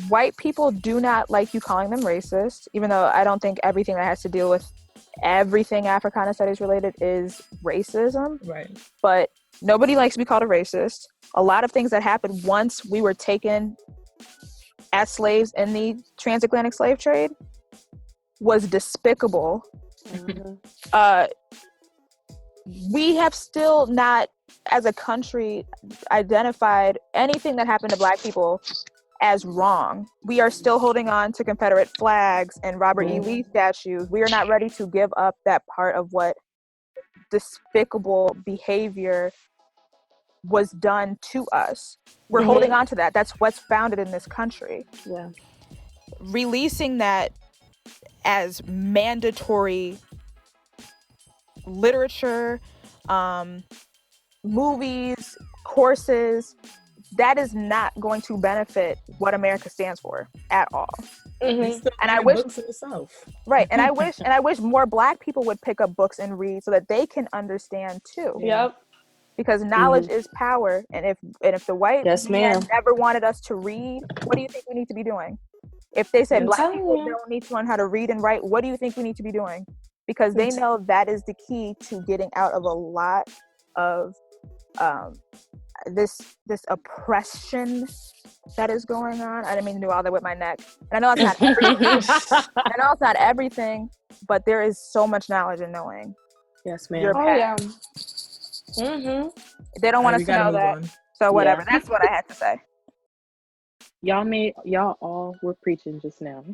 White people do not like you calling them racist, even though I don't think everything that has to deal with everything Africana studies related is racism. Right. But nobody likes to be called a racist. A lot of things that happened once we were taken as slaves in the transatlantic slave trade was despicable. We have still not, as a country, identified anything that happened to Black people as wrong. We are still holding on to Confederate flags and Robert E. Lee statues. We are not ready to give up that part of what despicable behavior was done to us. We're holding on to that. That's what's founded in this country. Yeah. Releasing that as mandatory literature, movies, courses, that is not going to benefit what America stands for at all. And I wish books in the South. Right, and I wish more Black people would pick up books and read so that they can understand too. Yep. Because knowledge is power, and if the white man never wanted us to read, what do you think we need to be doing? If they said Black people don't need to learn how to read and write, what do you think we need to be doing? Because they know that is the key to getting out of a lot of this oppression that is going on. I didn't mean to do all that with my neck. And I know it's not everything. I know it's not everything, but there is so much knowledge in knowing. Yes, ma'am. Your path. They don't want us to know that. So whatever. That's what I had to say. Y'all all were preaching just now,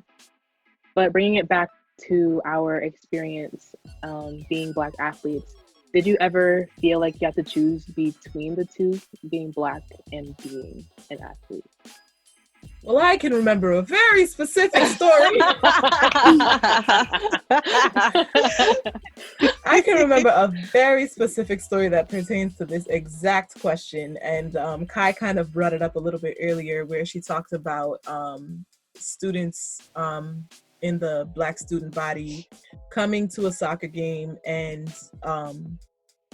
but bringing it back to our experience being Black athletes, did you ever feel like you had to choose between the two, being Black and being an athlete? Well, I can remember a very specific story. I can remember a very specific story that pertains to this exact question. And Kai kind of brought it up a little bit earlier where she talked about students in the Black student body coming to a soccer game and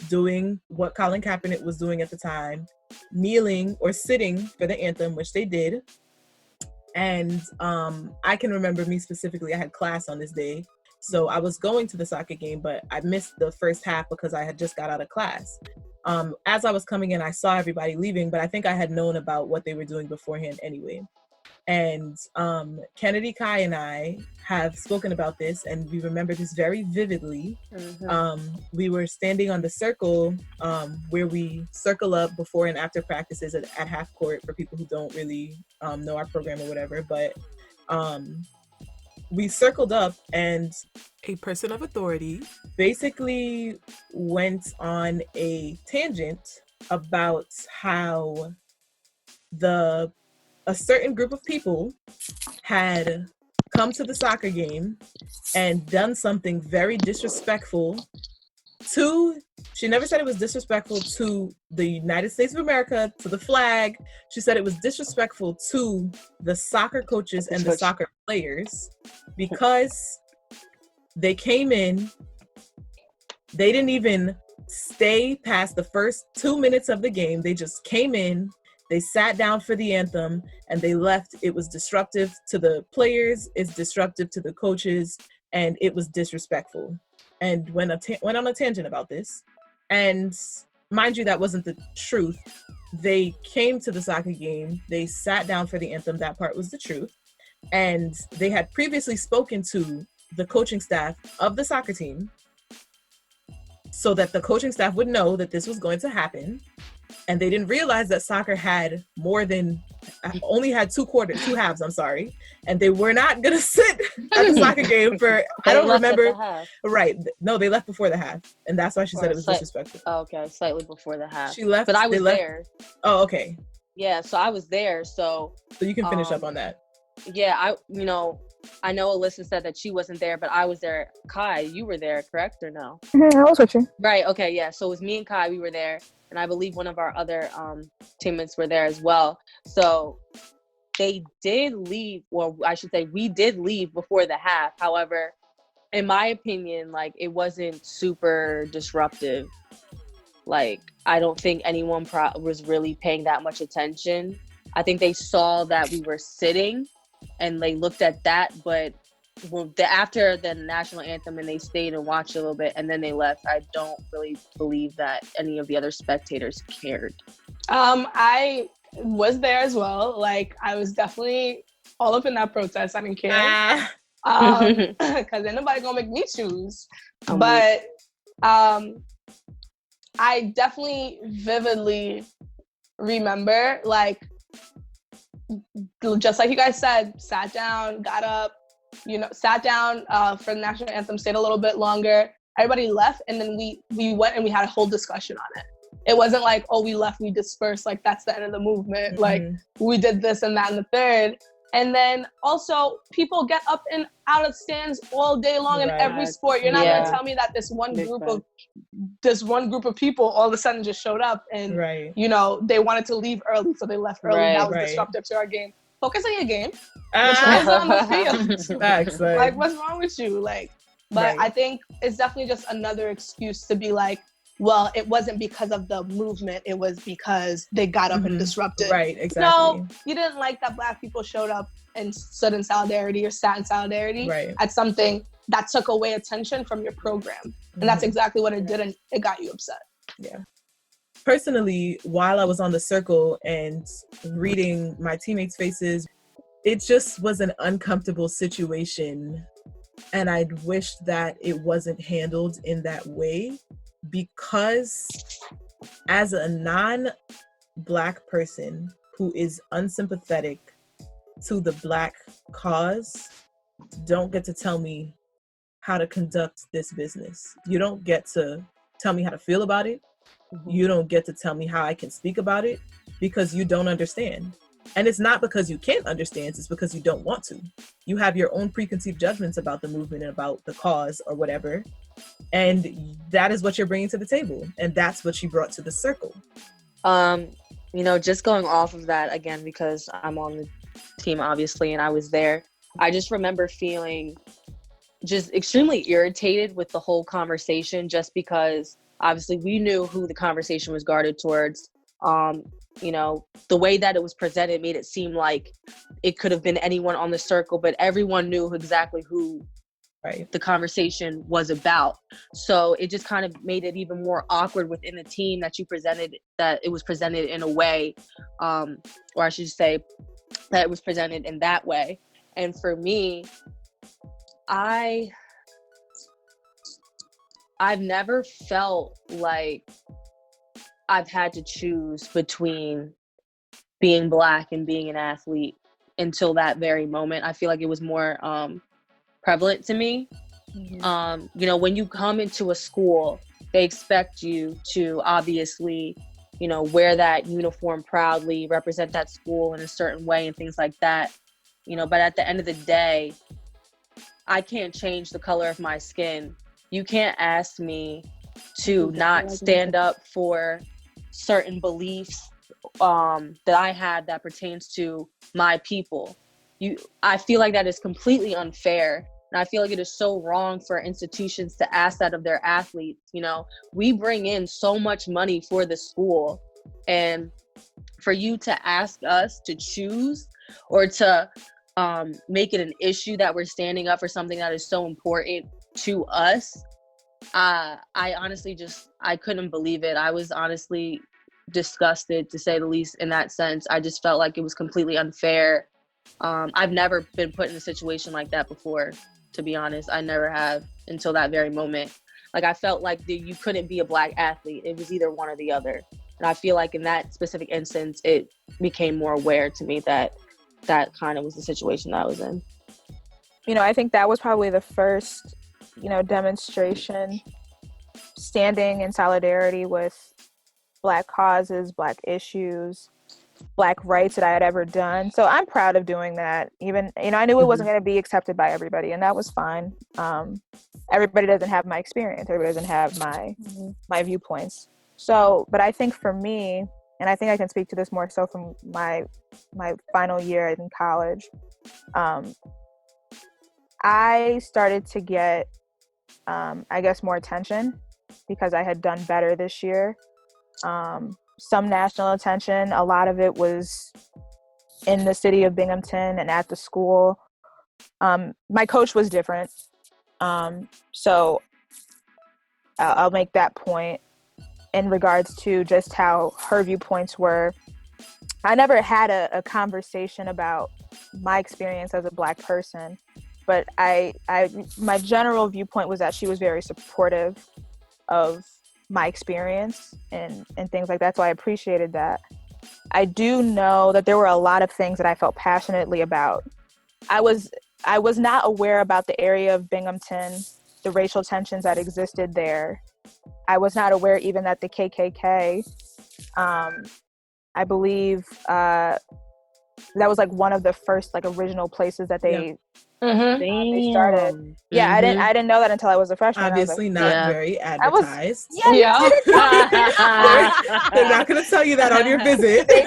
doing what Colin Kaepernick was doing at the time, kneeling or sitting for the anthem, which they did. And I can remember me specifically, I had class on this day. So I was going to the soccer game, but I missed the first half because I had just got out of class. As I was coming in, I saw everybody leaving, but I think I had known about what they were doing beforehand anyway. And Kennedi, Kai, and I have spoken about this, and we remember this very vividly. We were standing on the circle where we circle up before and after practices at half court for people who don't really know our program or whatever. But we circled up, and a person of authority basically went on a tangent about how a certain group of people had come to the soccer game and done something very disrespectful to, she never said it was disrespectful to the United States of America, to the flag. She said it was disrespectful to the soccer coaches and the soccer players because they came in, they didn't even stay past the first 2 minutes of the game. They just came in, they sat down for the anthem, and they left. It was disruptive to the players, it's disruptive to the coaches, and it was disrespectful. And went on a tangent about this. And mind you, that wasn't the truth. They came to the soccer game, they sat down for the anthem, that part was the truth. And they had previously spoken to the coaching staff of the soccer team so that the coaching staff would know that this was going to happen. And they didn't realize that soccer had only had two halves, and they were not going to sit at the soccer game for, I don't remember. Right. No, they left before the half. And that's why she said it was disrespectful. Oh, okay. Slightly before the half. She left. But I was there. Oh, okay. Yeah. So I was there. So you can finish up on that. Yeah. I know Alyssa said that she wasn't there, but I was there. Kai, you were there, correct or no? I was with you. Right. Okay. Yeah. So it was me and Kai. We were there, and I believe one of our other teammates were there as well. So they did leave, or I should say, we did leave before the half. However, in my opinion, like, it wasn't super disruptive. Like, I don't think anyone was really paying that much attention. I think they saw that we were sitting and they looked at that, but after the national anthem and they stayed and watched a little bit and then they left, I don't really believe that any of the other spectators cared. I was there as well. Like, I was definitely all up in that protest. I didn't care. Because ain't nobody gonna make me choose. But I definitely vividly remember, like, just like you guys said, sat down, got up, sat down for the national anthem, stayed a little bit longer. Everybody left, and then we went and we had a whole discussion on it. It wasn't like, oh, we left, we dispersed, like that's the end of the movement. Like, we did this and that and the third. And then also, people get up and out of stands all day long in every sport. You're not gonna tell me that this one group of people all of a sudden just showed up and they wanted to leave early, so they left early. That was disruptive to our game. Focus on your game. What's wrong on the field? Facts, like, what's wrong with you? Like, but I think it's definitely just another excuse to be like, well, it wasn't because of the movement. It was because they got up and disrupted. Right, exactly. No, you didn't like that Black people showed up and stood in solidarity or sat in solidarity at something that took away attention from your program. And that's exactly what it did, and it got you upset. Yeah. Personally, while I was on the circle and reading my teammates' faces, it just was an uncomfortable situation. And I'd wish that it wasn't handled in that way, because as a non-Black person who is unsympathetic to the Black cause, don't get to tell me how to conduct this business. You don't get to tell me how to feel about it. You don't get to tell me how I can speak about it, because you don't understand. And it's not because you can't understand, it's because you don't want to. You have your own preconceived judgments about the movement and about the cause or whatever. And that is what you're bringing to the table. And that's what you brought to the circle. Just going off of that again, because I'm on the team, obviously, and I was there. I just remember feeling just extremely irritated with the whole conversation, just because obviously we knew who the conversation was guarded towards. The way that it was presented made it seem like it could have been anyone on the circle, but everyone knew exactly who the conversation was about. So it just kind of made it even more awkward within the team that it was presented in a way, or I should say that it was presented in that way. And for me, I've never felt like I've had to choose between being Black and being an athlete until that very moment. I feel like it was more prevalent to me. When you come into a school, they expect you to obviously, wear that uniform proudly, represent that school in a certain way and things like that. But at the end of the day, I can't change the color of my skin. You can't ask me to not stand up for certain beliefs that I have that pertains to my people. I feel like that is completely unfair. And I feel like it is so wrong for institutions to ask that of their athletes. We bring in so much money for the school, and for you to ask us to choose or to make it an issue that we're standing up for something that is so important to us, I honestly I couldn't believe it. I was honestly disgusted, to say the least, in that sense. I just felt like it was completely unfair. I've never been put in a situation like that before, to be honest. I never have until that very moment. Like, I felt like you couldn't be a Black athlete. It was either one or the other. And I feel like in that specific instance, it became more aware to me that kind of was the situation that I was in. I think that was probably the first, demonstration standing in solidarity with Black causes, Black issues, Black rights that I had ever done. So I'm proud of doing that. Even, I knew it wasn't going to be accepted by everybody, and that was fine. Everybody doesn't have my experience. Everybody doesn't have my viewpoints. So, but I think for me, and I think I can speak to this more so from my final year in college, I started to get, I guess, more attention because I had done better this year. Some national attention. A lot of it was in the city of Binghamton and at the school. My coach was different. So I'll make that point in regards to just how her viewpoints were. I never had a conversation about my experience as a Black person, but my general viewpoint was that she was very supportive of my experience and things like that. So I appreciated that. I do know that there were a lot of things that I felt passionately about. I was not aware about the area of Binghamton, the racial tensions that existed there. I was not aware even that the KKK, I believe that was like one of the first like original places that they started. Yeah, I didn't know that until I was a freshman. Obviously not very advertised. They're not going to tell you that on your visit. They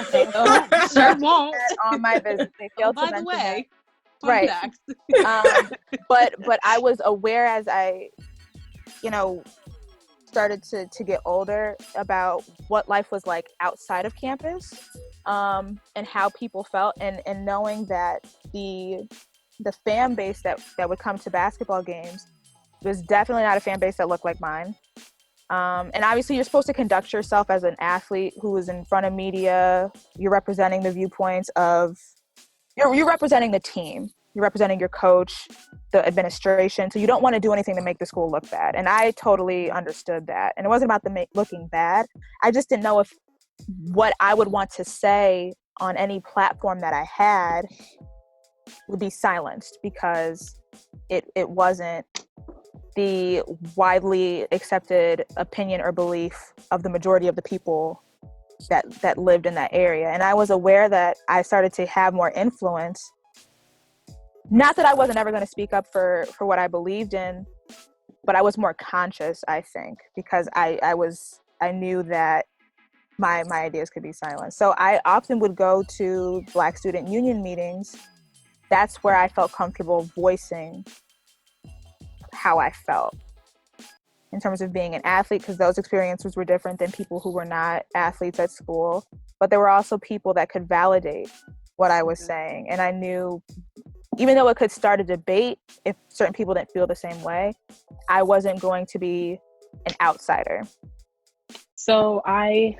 Sure won't. on my visit. They failed to mention that. Right. But I was aware as I, started to get older about what life was like outside of campus, and how people felt, and knowing that the fan base that would come to basketball games was definitely not a fan base that looked like mine. And obviously you're supposed to conduct yourself as an athlete who is in front of media. You're representing the viewpoints of, you're representing the team. You're representing your coach, the administration. So you don't want to do anything to make the school look bad. And I totally understood that. And it wasn't about them looking bad. I just didn't know if what I would want to say on any platform that I had would be silenced because it wasn't the widely accepted opinion or belief of the majority of the people that lived in that area. And I was aware that I started to have more influence. Not that I wasn't ever going to speak up for what I believed in, but I was more conscious, I think, because I knew that my ideas could be silenced. So I often would go to Black Student Union meetings. That's where I felt comfortable voicing how I felt in terms of being an athlete, because those experiences were different than people who were not athletes at school. But there were also people that could validate what I was saying. And I knew, even though it could start a debate, if certain people didn't feel the same way, I wasn't going to be an outsider. So I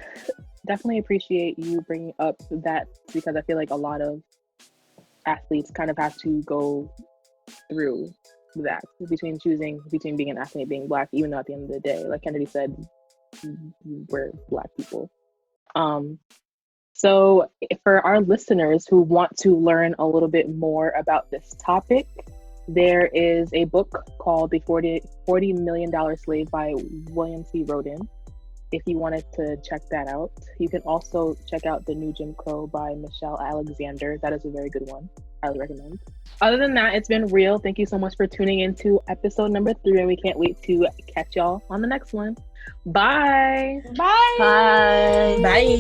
definitely appreciate you bringing up that, because I feel like a lot of athletes kind of have to go through that between choosing between being an athlete and being Black, even though at the end of the day, like Kennedi said, we're Black people. So for our listeners who want to learn a little bit more about this topic, there is a book called The $40 Million Slave by William C. Rodin. If you wanted to check that out. You can also check out The New Jim Crow by Michelle Alexander. That is a very good one. Highly recommend. Other than that, it's been real. Thank you so much for tuning into episode number 3, and we can't wait to catch y'all on the next one. Bye. Bye. Bye.